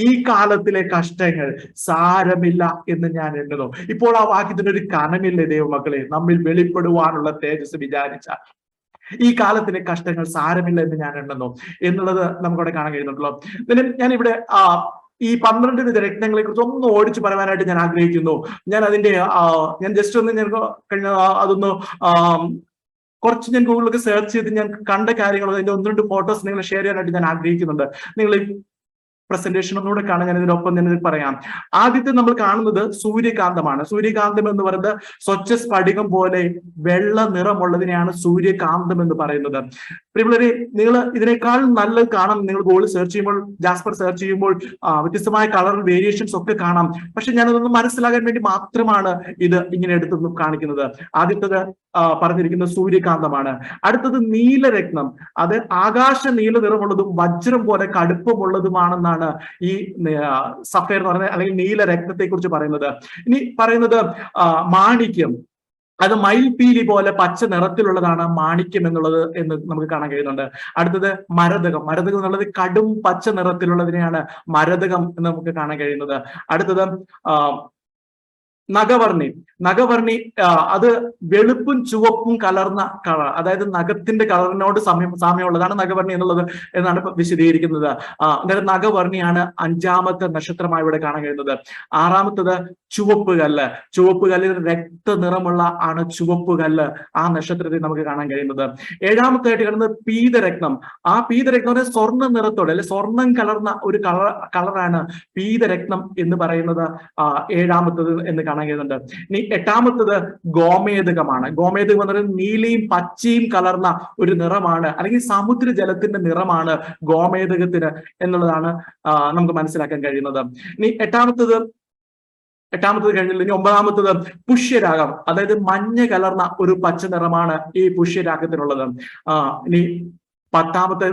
ഈ കാലത്തിലെ കഷ്ടങ്ങൾ സാരമില്ല എന്ന് ഞാൻ എണ്ണുന്നു. ഇപ്പോൾ ആ വാക്യത്തിന് ഒരു കനമില്ലേ ദൈവമക്കളെ? നമ്മിൽ വെളിപ്പെടുവാനുള്ള തേജസ് വിചാരിച്ചാൽ ഈ കാലത്തിലെ കഷ്ടങ്ങൾ സാരമില്ല എന്ന് ഞാൻ എണ്ണുന്നു എന്നുള്ളത് നമുക്കവിടെ കാണാൻ കഴിയുന്നുണ്ടല്ലോ. ഞാൻ ഇവിടെ ഈ 12 രത്നങ്ങളെ കുറിച്ച് ഒന്ന് ഓടിച്ചു പറയാനായിട്ട് ഞാൻ ആഗ്രഹിക്കുന്നു. ഞാൻ അതിന്റെ ഞാൻ ജസ്റ്റ് ഒന്ന് ഞാൻ കഴിഞ്ഞ അതൊന്ന് കുറച്ച് ഞാൻ ഗൂഗിളിലൊക്കെ സെർച്ച് ചെയ്ത് ഞാൻ കണ്ട കാര്യങ്ങൾ അതിന്റെ 1-2 ഫോട്ടോസ് നിങ്ങൾ ഷെയർ ചെയ്യാനായിട്ട് ഞാൻ ആഗ്രഹിക്കുന്നുണ്ട്. നിങ്ങൾ പ്രസന്റേഷൻ ഒന്നുകൂടെ കാണാൻ ഞാൻ ഇതിനൊപ്പം തന്നെ പറയാം. ആദ്യത്തെ നമ്മൾ കാണുന്നത് സൂര്യകാന്തമാണ്. സൂര്യകാന്തം എന്ന് പറയുന്നത് സ്വച്ഛ സ്ഫടികം പോലെ വെള്ള നിറമുള്ളതിനെയാണ് സൂര്യകാന്തം എന്ന് പറയുന്നത്. പ്രിയമുള്ളവരെ, നിങ്ങൾ ഇതിനേക്കാൾ നല്ലത് കാണാം. നിങ്ങൾ ഗൂഗിൾ സെർച്ച് ചെയ്യുമ്പോൾ, ജാസ്പർ സെർച്ച് ചെയ്യുമ്പോൾ വ്യത്യസ്തമായ കളർ വേരിയേഷൻസ് ഒക്കെ കാണാം. പക്ഷെ ഞാനതൊന്ന് മനസ്സിലാകാൻ വേണ്ടി മാത്രമാണ് ഇത് ഇങ്ങനെ എടുത്തൊന്ന് കാണിക്കുന്നത്. ആദ്യത്തത് പറഞ്ഞിരിക്കുന്നത് സൂര്യകാന്തമാണ്. അടുത്തത് നീലരത്നം. അത് ആകാശ നീല നിറമുള്ളതും വജ്രം പോലെ കടുപ്പമുള്ളതുമാണെന്നാണ് ഈ സഫയർ എന്ന് പറയുന്നത്, അല്ലെങ്കിൽ നീലരത്നത്തെ കുറിച്ച് പറയുന്നത്. ഇനി പറയുന്നത് മാണിക്യം. അത് മയിൽപീലി പോലെ പച്ച നിറത്തിലുള്ളതാണ് മാണിക്യം എന്ന് നമുക്ക് കാണാൻ കഴിയുന്നുണ്ട്. അടുത്തത് മരതകം. മരതകം എന്നുള്ളത് കടും പച്ച നിറത്തിലുള്ളതിനെയാണ് മരതകം എന്ന് നമുക്ക് കാണാൻ കഴിയുന്നത്. അടുത്തത് നഖവർണി. നഖവർണി അത് വെളുപ്പും ചുവപ്പും കലർന്ന കളർ, അതായത് നഖത്തിന്റെ കളറിനോട് സാമ്യമുള്ളതാണ് നഖവർണി എന്നുള്ളത് എന്നാണ് വിശദീകരിക്കുന്നത്. അതായത് നഖവർണിയാണ് 5-ാമത്തെ നക്ഷത്രമായി ഇവിടെ കാണാൻ കഴിയുന്നത്. 6-ാമത്തത് ചുവപ്പ് കല്ല്. ചുവപ്പ് കല്ലിൽ രക്ത നിറമുള്ള ആണ് ചുവപ്പ് കല്ല്, ആ നക്ഷത്രത്തിൽ നമുക്ക് കാണാൻ കഴിയുന്നത്. 7-ാമത്തായിട്ട് കാണുന്നത് പീതരത്നം. ആ പീതരത്നം സ്വർണ്ണ നിറത്തോടെ അല്ലെ സ്വർണം കലർന്ന ഒരു കളറാണ് പീതരത്നം എന്ന് പറയുന്നത് 7-ാമത്തത് എന്ന് കാണാൻ കഴിയുന്നുണ്ട്. ഇനി 8-ാമത്തത് ഗോമേതകമാണ്. ഗോമേതകം എന്ന് പറയുന്നത് നീലയും പച്ചയും കലർന്ന ഒരു നിറമാണ്, അല്ലെങ്കിൽ സമുദ്രജലത്തിന്റെ നിറമാണ് ഗോമേതകത്തിന് എന്നുള്ളതാണ് നമുക്ക് മനസ്സിലാക്കാൻ കഴിയുന്നത്. ഇനി എട്ടാമത്തത് കഴിഞ്ഞില്ല. ഇനി 9-ാമത്തത് പുഷ്യരാഗം. അതായത് മഞ്ഞ കലർന്ന ഒരു പച്ച നിറമാണ് ഈ പുഷ്യരാഗത്തിനുള്ളത്. ഇനി 10-ാമത്തെ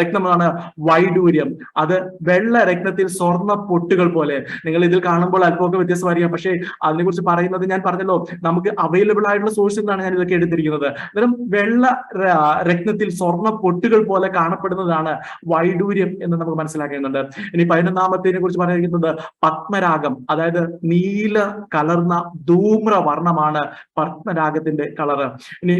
രത്നമാണ് വൈഡൂര്യം. അത് വെള്ള രത്നത്തിൽ സ്വർണ്ണ പൊട്ടുകൾ പോലെ. നിങ്ങൾ ഇതിൽ കാണുമ്പോൾ അല്പമൊക്കെ വ്യത്യസ്തമായിരിക്കാം, പക്ഷേ അതിനെക്കുറിച്ച് പറയുന്നത് ഞാൻ പറഞ്ഞല്ലോ, നമുക്ക് അവൈലബിൾ ആയിട്ടുള്ള സോഴ്സിൽ നിന്നാണ് ഞാൻ ഇതൊക്കെ എടുത്തിരിക്കുന്നത്. അന്നേരം വെള്ള രത്നത്തിൽ സ്വർണ്ണ പൊട്ടുകൾ പോലെ കാണപ്പെടുന്നതാണ് വൈഡൂര്യം എന്ന് നമുക്ക് മനസ്സിലാക്കുന്നുണ്ട്. ഇനി 11-ാമത്തേനെ കുറിച്ച് പറയുന്നത് പത്മരാഗം. അതായത് നീല കലർന്ന ധൂമ്ര വർണ്ണമാണ് പത്മരാഗത്തിന്റെ കളറ്. ഇനി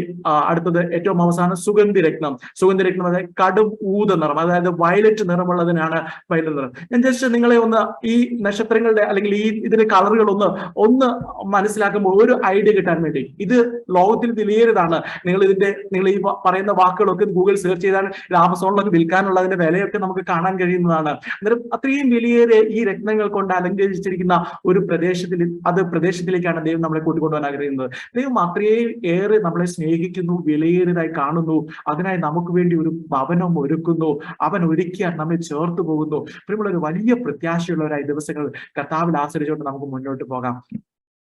അടുത്തത് ഏറ്റവും അവസാനം സുഗന്ധി രത്നം. അതായത് കടും ഊത നിറം, അതായത് വയലറ്റ് നിറമുള്ളതിനാണ് വയലറ്റ് നിറം. ഞാൻ ജസ്റ്റ് നിങ്ങളെ ഒന്ന് ഈ നക്ഷത്രങ്ങളുടെ അല്ലെങ്കിൽ ഇതിന്റെ കളറുകൾ ഒന്ന് മനസ്സിലാക്കുമ്പോൾ ഒരു ഐഡിയ കിട്ടാൻ വേണ്ടി, ഇത് ലോകത്തിൽ വിലയേറിയതാണ്. നിങ്ങൾ ഈ പറയുന്ന വാക്കുകളൊക്കെ ഗൂഗിൾ സെർച്ച് ചെയ്താൽ ആമസോണിലൊക്കെ വിൽക്കാനുള്ളതിന്റെ വിലയൊക്കെ നമുക്ക് കാണാൻ കഴിയുന്നതാണ്. അന്നേരം അത്രയും വിലയേറിയ ഈ രത്നങ്ങൾ കൊണ്ട് അലങ്കരിച്ചിരിക്കുന്ന ഒരു പ്രദേശത്തിലേക്കാണ് ദൈവം നമ്മളെ കൂട്ടിക്കൊണ്ടുപോകാൻ ആഗ്രഹിക്കുന്നത്. ദൈവം അത്രയും ഏറെ നമ്മളെ സ്നേഹിക്കുന്നു, വിലയേറിയതായി കാണുന്നു. അതിനായി നമുക്ക് വേണ്ടി ഒരു ഭവനം ഒരുക്കുന്നു. അവൻ ഒരുക്കിയാൽ നമ്മെ ചേർത്ത് പോകുന്നു. പ്രിയമുള്ള ഒരു വലിയ പ്രത്യാശയുള്ളവരായി ദിവസങ്ങൾ കർത്താവിൽ ആശ്രയിച്ചുകൊണ്ട് നമുക്ക് മുന്നോട്ട് പോകാം.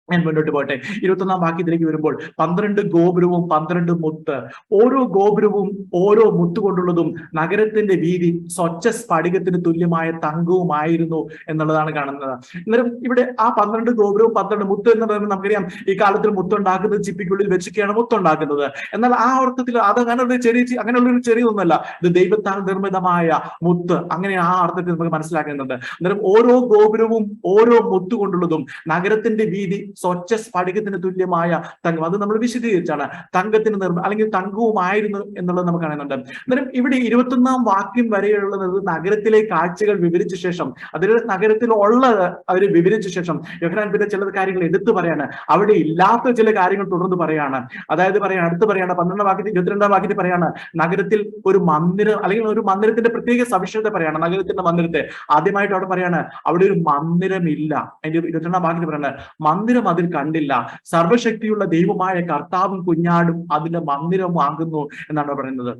ഞാൻ മുന്നോട്ട് പോട്ടെ. 21-ാം വാക്യത്തിലേക്ക് വരുമ്പോൾ 12 ഗോപുരവും 12 മുത്ത്, ഓരോ ഗോപുരവും ഓരോ മുത്ത് കൊണ്ടുള്ളതും നഗരത്തിന്റെ വീതി സ്വച്ഛ സ്ഫടികത്തിന് തുല്യമായ തങ്കവുമായിരുന്നു എന്നുള്ളതാണ് കാണുന്നത്. അന്നേരം ഇവിടെ ആ 12 ഗോപുരവും 12 മുത്ത് എന്ന് പറയുന്നത് നമുക്കറിയാം, ഈ കാലത്തിൽ മുത്തുണ്ടാക്കുന്നത് ചിപ്പിക്കുള്ളിൽ വെച്ചൊക്കെയാണ് മുത്തുണ്ടാക്കുന്നത്. എന്നാൽ ആ അർത്ഥത്തിൽ അത് അങ്ങനെയുള്ളൊരു ചെറിയൊന്നുമല്ല, ഇത് ദൈവത്താൽ നിർമ്മിതമായ മുത്ത്, അങ്ങനെ ആ അർത്ഥത്തിൽ നമുക്ക് മനസ്സിലാക്കുന്നുണ്ട്. അന്നേരം ഓരോ ഗോപുരവും ഓരോ മുത്ത് കൊണ്ടുള്ളതും നഗരത്തിന്റെ വീതി സ്വച്ഛ സ്ഫടികത്തിന് തുല്യമായ തങ്കം. അത് നമ്മൾ വിശദീകരിച്ചാണ് തങ്കത്തിന് അല്ലെങ്കിൽ തങ്കവുമായിരുന്നു എന്നുള്ളത് നമുക്ക് കാണുന്നുണ്ട്. അന്നേരം ഇവിടെ 21-ാം വാക്യം വരെയുള്ളത് നഗരത്തിലെ കാഴ്ചകൾ വിവരിച്ച ശേഷം, അതിൽ നഗരത്തിലുള്ളത് അവർ വിവരിച്ച ശേഷം യോഹന്നാൻ പിന്നെ ചില കാര്യങ്ങൾ എടുത്തു പറയാണ്, അവിടെ ഇല്ലാത്ത ചില കാര്യങ്ങൾ തുടർന്ന് പറയാണ്. അതായത് അടുത്ത് പറയാണ് 12-ാം വാക്യത്തിൽ 22-ാം വാക്യത്തിൽ പറയാണ്, നഗരത്തിൽ ഒരു മന്ദിരം അല്ലെങ്കിൽ ഒരു മന്ദിരത്തിന്റെ പ്രത്യേക സവിശേഷത പറയാണ്. നഗരത്തിന്റെ മന്ദിരത്തെ ആദ്യമായിട്ട് അവിടെ പറയാണ്, അവിടെ ഒരു മന്ദിരമില്ല. അതിന്റെ 22-ാം വാക്യത്തിൽ പറയാണ്, മന്ദിരം അതിൽ കണ്ടില്ല, സർവശക്തിയുള്ള ദൈവമായ കർത്താവും കുഞ്ഞാടും അതിന്റെ മന്ദിരമാകുന്നു എന്നാണ് പറയുന്നത്.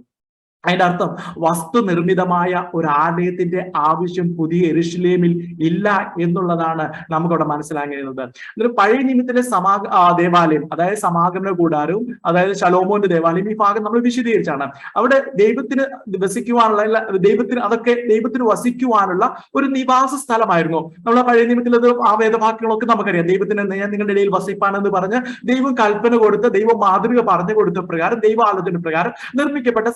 അതിന്റെ അർത്ഥം വസ്തു നിർമ്മിതമായ ഒരു ആലയത്തിന്റെ ആവശ്യം പുതിയ യെരൂശലേമിൽ ഇല്ല എന്നുള്ളതാണ് നമുക്കവിടെ മനസ്സിലാക്കാൻ കഴിയുന്നത്. എന്നിട്ട് പഴയ നിയമത്തിലെ ദേവാലയം, അതായത് സമാഗമന കൂടാരവും അതായത് ശലോമോന്റെ ദേവാലയം, ഈ ഭാഗം നമ്മൾ വിശദീകരിച്ചാണ്. അവിടെ ദൈവത്തിന് വസിക്കുവാനുള്ള ദൈവത്തിന് വസിക്കുവാനുള്ള ഒരു നിവാസ സ്ഥലമായിരുന്നു. നമ്മൾ പഴയ നിയമത്തിൽ ആ വേദവാക്യങ്ങളൊക്കെ നമുക്കറിയാം. ദൈവത്തിന് ഞാൻ നിങ്ങളുടെ ഇടയിൽ വസിപ്പാനെന്ന് പറഞ്ഞ് ദൈവം കൽപ്പന കൊടുത്ത്, ദൈവം മാതൃക പറഞ്ഞു കൊടുത്ത പ്രകാരം, ദൈവാലയത്തിന്റെ പ്രകാരം നിർമ്മിക്കപ്പെട്ട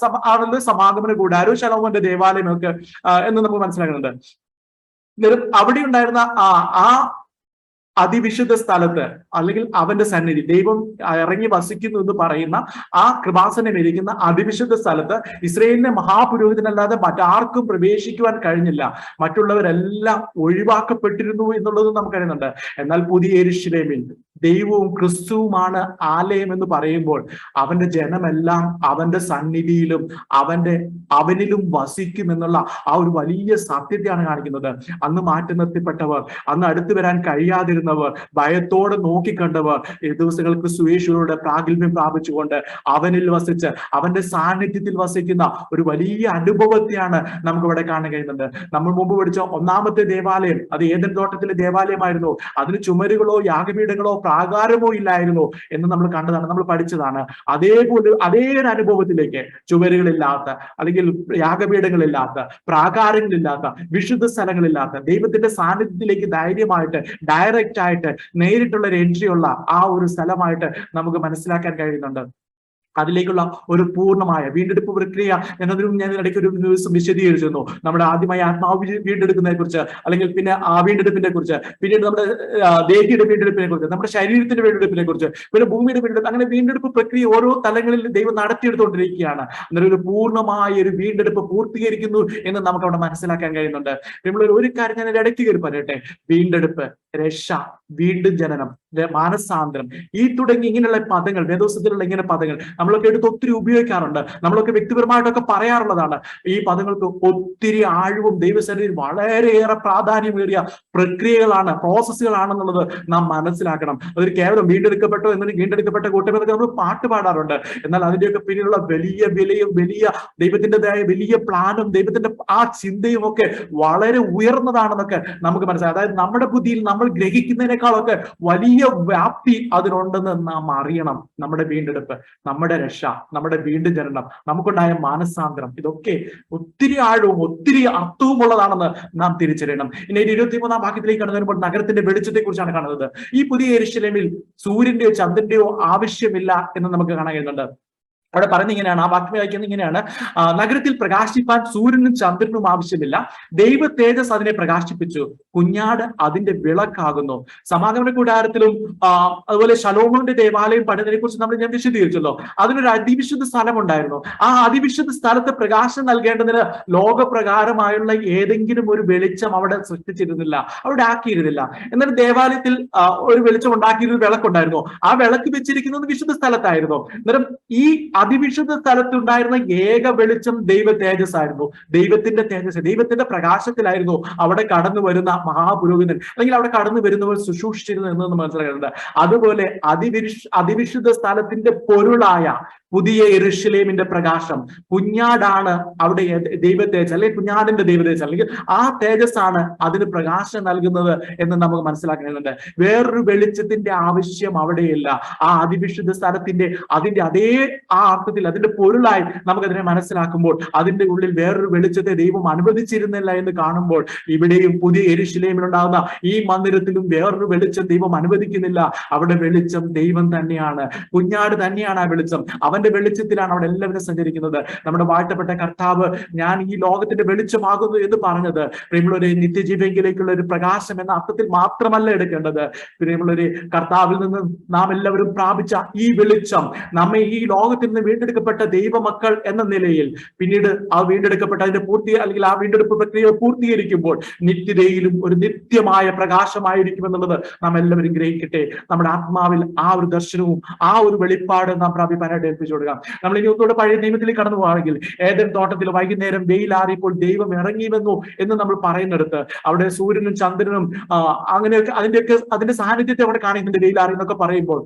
സമാഗമന കൂടാരവും ശലോമോന്റെ ദേവാലയം ഒക്കെ എന്ന് നമുക്ക് മനസ്സിലാക്കുന്നുണ്ട്. അവിടെ ഉണ്ടായിരുന്ന ആ അതിവിശുദ്ധ സ്ഥലത്ത്, അല്ലെങ്കിൽ അവന്റെ സന്നിധി, ദൈവം ഇറങ്ങി വസിക്കുന്നു എന്ന് പറയുന്ന ആ കൃപാസനം ഇരിക്കുന്ന അതിവിശുദ്ധ സ്ഥലത്ത് ഇസ്രായേലിന്റെ മഹാപുരോഹിതനല്ലാതെ മറ്റാർക്കും പ്രവേശിക്കുവാൻ കഴിഞ്ഞില്ല. മറ്റുള്ളവരെല്ലാം ഒഴിവാക്കപ്പെട്ടിരുന്നു എന്നുള്ളത് നമുക്കറിയുന്നുണ്ട്. എന്നാൽ പുതിയ യെരൂശലേമിൽ ദൈവവും ക്രിസ്തുവുമാണ് ആലയം എന്ന് പറയുമ്പോൾ അവന്റെ ജനമെല്ലാം അവന്റെ സന്നിധിയിലും അവനിലും വസിക്കും എന്നുള്ള ആ ഒരു വലിയ സത്യത്തെയാണ് കാണിക്കുന്നത്. അന്ന് മാറ്റി നിർത്തിപ്പെട്ടവർ, അന്ന് അടുത്തു വരാൻ കഴിയാതിരുന്നവർ, ഭയത്തോടെ നോക്കിക്കണ്ടവർ ഈ ദിവസങ്ങൾക്ക് സുയേശുവോട് പ്രാഗൽഭ്യം പ്രാപിച്ചുകൊണ്ട് അവനിൽ വസിച്ച് അവന്റെ സാന്നിധ്യത്തിൽ വസിക്കുന്ന ഒരു വലിയ അനുഭവത്തെയാണ് നമുക്ക് ഇവിടെ കാണാൻ കഴിയുന്നുണ്ട്. നമ്മൾ മുമ്പ് പഠിച്ച ഒന്നാമത്തെ ദേവാലയം അത് ഏദൻ തോട്ടത്തിലെ ദേവാലയമായിരുന്നു. അതിന് ചുമരുകളോ യാഗപീഠങ്ങളോ പ്രാകാരമോ ഇല്ലായിരുന്നു എന്ന് നമ്മൾ കണ്ടതാണ്, നമ്മൾ പഠിച്ചതാണ്. അതേപോലെ അതേ ഒരു അനുഭവത്തിലേക്ക് ചുവരുകളില്ലാത്ത, അല്ലെങ്കിൽ യാഗപീഠങ്ങളില്ലാത്ത, പ്രാകാരങ്ങളില്ലാത്ത, വിശുദ്ധ സ്ഥലങ്ങളില്ലാത്ത ദൈവത്തിന്റെ സാന്നിധ്യത്തിലേക്ക് ധൈര്യമായിട്ട് ഡയറക്റ്റ് ആയിട്ട് നേരിട്ടുള്ള ഒരു എൻട്രി ഉള്ള ആ ഒരു സ്ഥലമായിട്ട് നമുക്ക് മനസ്സിലാക്കാൻ കഴിയുന്നുണ്ട്. അതിലേക്കുള്ള ഒരു പൂർണ്ണമായ വീണ്ടെടുപ്പ് പ്രക്രിയ ഞാൻ ഇടയ്ക്ക് ഒരു ദിവസം വിശദീകരിച്ചിരുന്നു. നമ്മുടെ ആദ്യമായി ആത്മാവ് വീണ്ടെടുക്കുന്നതിനെ കുറിച്ച്, അല്ലെങ്കിൽ പിന്നെ ആ വീണ്ടെടുപ്പിനെ കുറിച്ച്, പിന്നീട് നമ്മുടെ ദേഹിയുടെ വീണ്ടെടുപ്പിനെ കുറിച്ച്, നമ്മുടെ ശരീരത്തിന്റെ വീണ്ടെടുപ്പിനെ കുറിച്ച്, പിന്നെ ഭൂമിയുടെ വീണ്ടെടുപ്പ്, അങ്ങനെ വീണ്ടെടുപ്പ് പ്രക്രിയ ഓരോ തലങ്ങളിൽ ദൈവം നടത്തിയെടുത്തുകൊണ്ടിരിക്കുകയാണ്. അന്നേരം ഒരു പൂർണ്ണമായ ഒരു വീണ്ടെടുപ്പ് പൂർത്തീകരിക്കുന്നു എന്ന് നമുക്ക് അവിടെ മനസ്സിലാക്കാൻ കഴിയുന്നുണ്ട്. നമ്മൾ ഒരു കാര്യം ഞാൻ ഇടയ്ക്ക് കയറി പറയട്ടെ. വീണ്ടെടുപ്പ്, രക്ഷ, വീണ്ടും ജനനം, മാനസാന്തരം, ഈ തുടങ്ങി ഇങ്ങനെയുള്ള പദങ്ങൾ, വേദോസത്തിലുള്ള ഇങ്ങനെ പദങ്ങൾ നമ്മളൊക്കെ എടുത്ത് ഒത്തിരി ഉപയോഗിക്കാറുണ്ട്. നമ്മളൊക്കെ വ്യക്തിപരമായിട്ടൊക്കെ പറയാറുള്ളതാണ്. ഈ പദങ്ങൾക്ക് ഒത്തിരി ആഴവും ദൈവസന്നിധിയിൽ വളരെയേറെ പ്രാധാന്യമേറിയ പ്രക്രിയകളാണ്, പ്രോസസ്സുകളാണെന്നുള്ളത് നാം മനസ്സിലാക്കണം. അതൊരു കേവലം വീണ്ടെടുക്കപ്പെട്ടോ എന്നൊരു വീണ്ടെടുക്കപ്പെട്ട കൂട്ടമെന്നൊക്കെ നമ്മൾ പാട്ട് പാടാറുണ്ട്. എന്നാൽ അതിന്റെയൊക്കെ പിന്നിലുള്ള വലിയ ദൈവത്തിൻ്റെതായ വലിയ പ്ലാനും ദൈവത്തിന്റെ ആ ചിന്തയും ഒക്കെ വളരെ ഉയർന്നതാണെന്നൊക്കെ നമുക്ക് മനസ്സിലാക്കാം. അതായത് നമ്മുടെ ബുദ്ധിയിൽ നമ്മൾ ഗ്രഹിക്കുന്നതിനേക്കാളൊക്കെ വലിയ വ്യാപ്തി അതിനുണ്ടെന്ന് നാം അറിയണം. നമ്മുടെ വീണ്ടെടുപ്പ്, നമ്മുടെ രക്ഷ, നമ്മുടെ വീണ്ടും ജനനം, നമുക്കുണ്ടായ മാനസാന്തരം, ഇതൊക്കെ ഒത്തിരി ആഴവും ഒത്തിരി അർത്ഥവും ഉള്ളതാണെന്ന് നാം തിരിച്ചറിയണം. ഇനി 23-ാം വാക്യത്തിലേക്ക് കടന്നു വരുമ്പോൾ നഗരത്തിന്റെ വെളിച്ചത്തെ കുറിച്ചാണ് കാണുന്നത്. ഈ പുതിയ യെരൂശലേമിൽ സൂര്യന്റെയോ ചന്ദ്രന്റെയോ ആവശ്യമില്ല എന്ന് നമുക്ക് കാണാൻ കഴിയുന്നുണ്ട്. അവിടെ പറയുന്നത് ഇങ്ങനെയാണ്, ആ വാക്യം വായിക്കുന്നത് ഇങ്ങനെയാണ്: നഗരത്തിൽ പ്രകാശിപ്പാൻ സൂര്യനും ചന്ദ്രനും ആവശ്യമില്ല, ദൈവ തേജസ് അതിനെ പ്രകാശിപ്പിച്ചു, കുഞ്ഞാട് അതിന്റെ വിളക്കാകുന്നു. സമാഗമന കൂടാരത്തിലും അതുപോലെ ശലോമോന്റെ ദേവാലയം പണിതിനെ കുറിച്ച് ഞാൻ വിശദീകരിച്ചല്ലോ. അതിനൊരു അതിവിശുദ്ധ സ്ഥലം ഉണ്ടായിരുന്നു. ആ അതിവിശുദ്ധ സ്ഥലത്ത് പ്രകാശം നൽകേണ്ടതിന് ലോകപ്രകാരമായുള്ള ഏതെങ്കിലും ഒരു വെളിച്ചം അവിടെ സൃഷ്ടിച്ചിരുന്നില്ല, അവിടെ ആക്കിയിരുന്നില്ല. എന്നാൽ ദേവാലയത്തിൽ ഒരു വെളിച്ചം ഉണ്ടാക്കിയിരുന്ന വിളക്കുണ്ടായിരുന്നു. ആ വിളക്ക് വെച്ചിരിക്കുന്നത് വിശുദ്ധ സ്ഥലത്തായിരുന്നു. അന്നേരം ഈ അതിവിശുദ്ധ സ്ഥലത്തുണ്ടായിരുന്ന ഏക വെളിച്ചം ദൈവ തേജസ് ആയിരുന്നു. ദൈവത്തിന്റെ തേജസ്, ദൈവത്തിന്റെ പ്രകാശത്തിലായിരുന്നു അവിടെ കടന്നു വരുന്ന മഹാപുരോഹിതൻ, അല്ലെങ്കിൽ അവിടെ കടന്നു വരുന്നവർ ശുശ്രൂഷിച്ചിരുന്നു എന്ന് മനസ്സിലാക്കുന്നുണ്ട്. അതുപോലെ അതിവിശുദ്ധ സ്ഥലത്തിന്റെ പൊരുളായ പുതിയ യെരൂശലേമിന്റെ പ്രകാശം, കുഞ്ഞാടാണ് അവിടെ ദൈവ തേജസ്, അല്ലെങ്കിൽ കുഞ്ഞാടിന്റെ ദൈവ തേജസ്, അല്ലെങ്കിൽ ആ തേജസ് ആണ് അതിന് പ്രകാശം നൽകുന്നത് എന്ന് നമുക്ക് മനസ്സിലാക്കുന്നുണ്ട്. വേറൊരു വെളിച്ചത്തിന്റെ ആവശ്യം അവിടെയില്ല. ആ അതിവിശുദ്ധ സ്ഥലത്തിന്റെ അതിന്റെ അതേ ആ അർത്ഥത്തിൽ അതിന്റെ പൊരുളായി നമുക്കതിനെ മനസ്സിലാക്കുമ്പോൾ അതിന്റെ ഉള്ളിൽ വേറൊരു വെളിച്ചത്തെ ദൈവം അനുവദിച്ചിരുന്നില്ല എന്ന് കാണുമ്പോൾ, ഇവിടെയും പുതിയ യെരൂശലേമിലുണ്ടാകുന്ന ഈ മന്ദിരത്തിലും വേറൊരു വെളിച്ചം ദൈവം അനുവദിക്കുന്നില്ല. അവിടെ വെളിച്ചം ദൈവം തന്നെയാണ്, കുഞ്ഞാട് തന്നെയാണ് ആ വെളിച്ചം. അവന്റെ വെളിച്ചത്തിലാണ് അവിടെ എല്ലാവരും സഞ്ചരിക്കുന്നത്. നമ്മുടെ വാഴ്ത്തപ്പെട്ട കർത്താവ് ഞാൻ ഈ ലോകത്തിന്റെ വെളിച്ചമാകുന്നു എന്ന് പറഞ്ഞത് പ്രിയമുള്ളവരെ നിത്യജീവങ്കിലേക്കുള്ള ഒരു പ്രകാശം എന്ന അർത്ഥത്തിൽ മാത്രമല്ല എടുക്കേണ്ടത്. പ്രിയമുള്ളവരെ, കർത്താവിൽ നിന്ന് നാം എല്ലാവരും പ്രാപിച്ച ഈ വെളിച്ചം നമ്മെ ഈ ലോകത്തിൽ നിന്ന് വീണ്ടെടുക്കപ്പെട്ട ദൈവമക്കൾ എന്ന നിലയിൽ പിന്നീട് ആ വീണ്ടെടുക്കപ്പെട്ട അതിന്റെ അല്ലെങ്കിൽ ആ വീണ്ടെടുപ്പ് പ്രക്രിയ പൂർത്തീകരിക്കുമ്പോൾ നിത്യതയിലും ഒരു നിത്യമായ പ്രകാശമായിരിക്കും എന്നുള്ളത് നാം എല്ലാവരും ഗ്രഹിക്കട്ടെ. നമ്മുടെ ആത്മാവിൽ ആ ഒരു ദർശനവും ആ ഒരു വെളിപ്പാട് നാം പ്രാപിക്കാനായിട്ട് ഏൽപ്പിച്ചു കൊടുക്കാം. നമ്മൾ ഇനി ഒന്നുകൂടെ പഴയ നിയമത്തിലേക്ക് കടന്നു പോവുകയാണെങ്കിൽ, ഏദൻ തോട്ടത്തിൽ വൈകുന്നേരം വെയിലാറിയപ്പോൾ ദൈവം ഇറങ്ങി വന്നു എന്ന് നമ്മൾ പറയുന്നിടത്ത് അവിടെ സൂര്യനും ചന്ദ്രനും അങ്ങനെയൊക്കെ അതിന്റെ സാന്നിധ്യത്തെ അവിടെ കാണിക്കുന്നുണ്ട്. വെയിലാറി എന്നൊക്കെ പറയുമ്പോൾ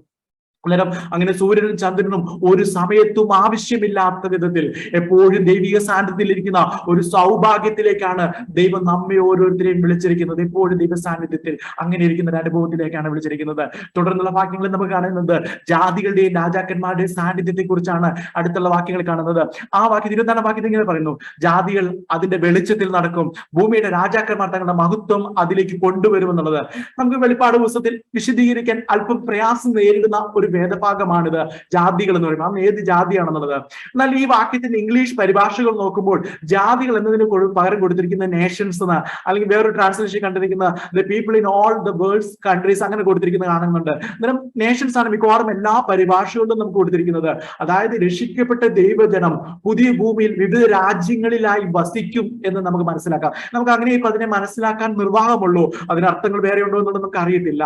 അന്നേരം അങ്ങനെ സൂര്യനും ചന്ദ്രനും ഒരു സമയത്തും ആവശ്യമില്ലാത്ത വിധത്തിൽ എപ്പോഴും ദൈവിക സാന്നിധ്യത്തിൽ ഇരിക്കുന്ന ഒരു സൗഭാഗ്യത്തിലേക്കാണ് ദൈവം നമ്മെ ഓരോരുത്തരെയും വിളിച്ചിരിക്കുന്നത്. എപ്പോഴും ദൈവ സാന്നിധ്യത്തിൽ അങ്ങനെ ഇരിക്കുന്ന ഒരു അനുഭവത്തിലേക്കാണ് വിളിച്ചിരിക്കുന്നത്. തുടർന്നുള്ള വാക്യങ്ങളിൽ നമുക്ക് കാണുന്നത് ജാതികളുടെയും രാജാക്കന്മാരുടെയും സാന്നിധ്യത്തെ കുറിച്ചാണ് അടുത്തുള്ള വാക്യങ്ങൾ കാണുന്നത്. ആ വാക്യം 24 വാക്യത്തിൽ ഇങ്ങനെ പറയുന്നു, ജാതികൾ അതിന്റെ വെളിച്ചത്തിൽ നടക്കും, ഭൂമിയുടെ രാജാക്കന്മാർ തങ്ങളുടെ മഹത്വം അതിലേക്ക് കൊണ്ടുവരുമെന്നുള്ളത് നമുക്ക് വെളിപ്പാട് പുസ്തകത്തിൽ വിശദീകരിക്കാൻ അല്പം പ്രയാസം നേരിടുന്ന ഒരു വേദഭാഗമാണിത്. ജാതികൾ എന്ന് പറയുമ്പോൾ അന്ന് ഏത് ജാതിയാണെന്നുള്ളത്. എന്നാൽ ഈ വാക്യത്തിന്റെ ഇംഗ്ലീഷ് പരിഭാഷകൾ നോക്കുമ്പോൾ ജാതികൾ എന്നതിന് പകരം കൊടുത്തിരിക്കുന്ന നേഷൻസ് എന്ന്, അല്ലെങ്കിൽ വേറൊരു ട്രാൻസ്ലേഷൻ കണ്ടിരിക്കുന്ന the people in all the world's countries അങ്ങനെ കൊടുത്തിരിക്കുന്നത് കാണുന്നുണ്ട്. അന്നേരം നേഷൻസ് ആണ് മിക്കവാറും എല്ലാ പരിഭാഷകളിലും നമുക്ക് കൊടുത്തിരിക്കുന്നത്. അതായത് രക്ഷിക്കപ്പെട്ട ദൈവജനം പുതിയ ഭൂമിയിൽ വിവിധ രാജ്യങ്ങളിലായി വസിക്കും എന്ന് നമുക്ക് മനസ്സിലാക്കാം. നമുക്ക് അങ്ങനെ ഇപ്പൊ അതിനെ മനസ്സിലാക്കാൻ നിർവാഹമുള്ളൂ. അതിനർത്ഥങ്ങൾ വേറെ ഉണ്ടോ എന്നുള്ളത് നമുക്ക് അറിയത്തില്ല.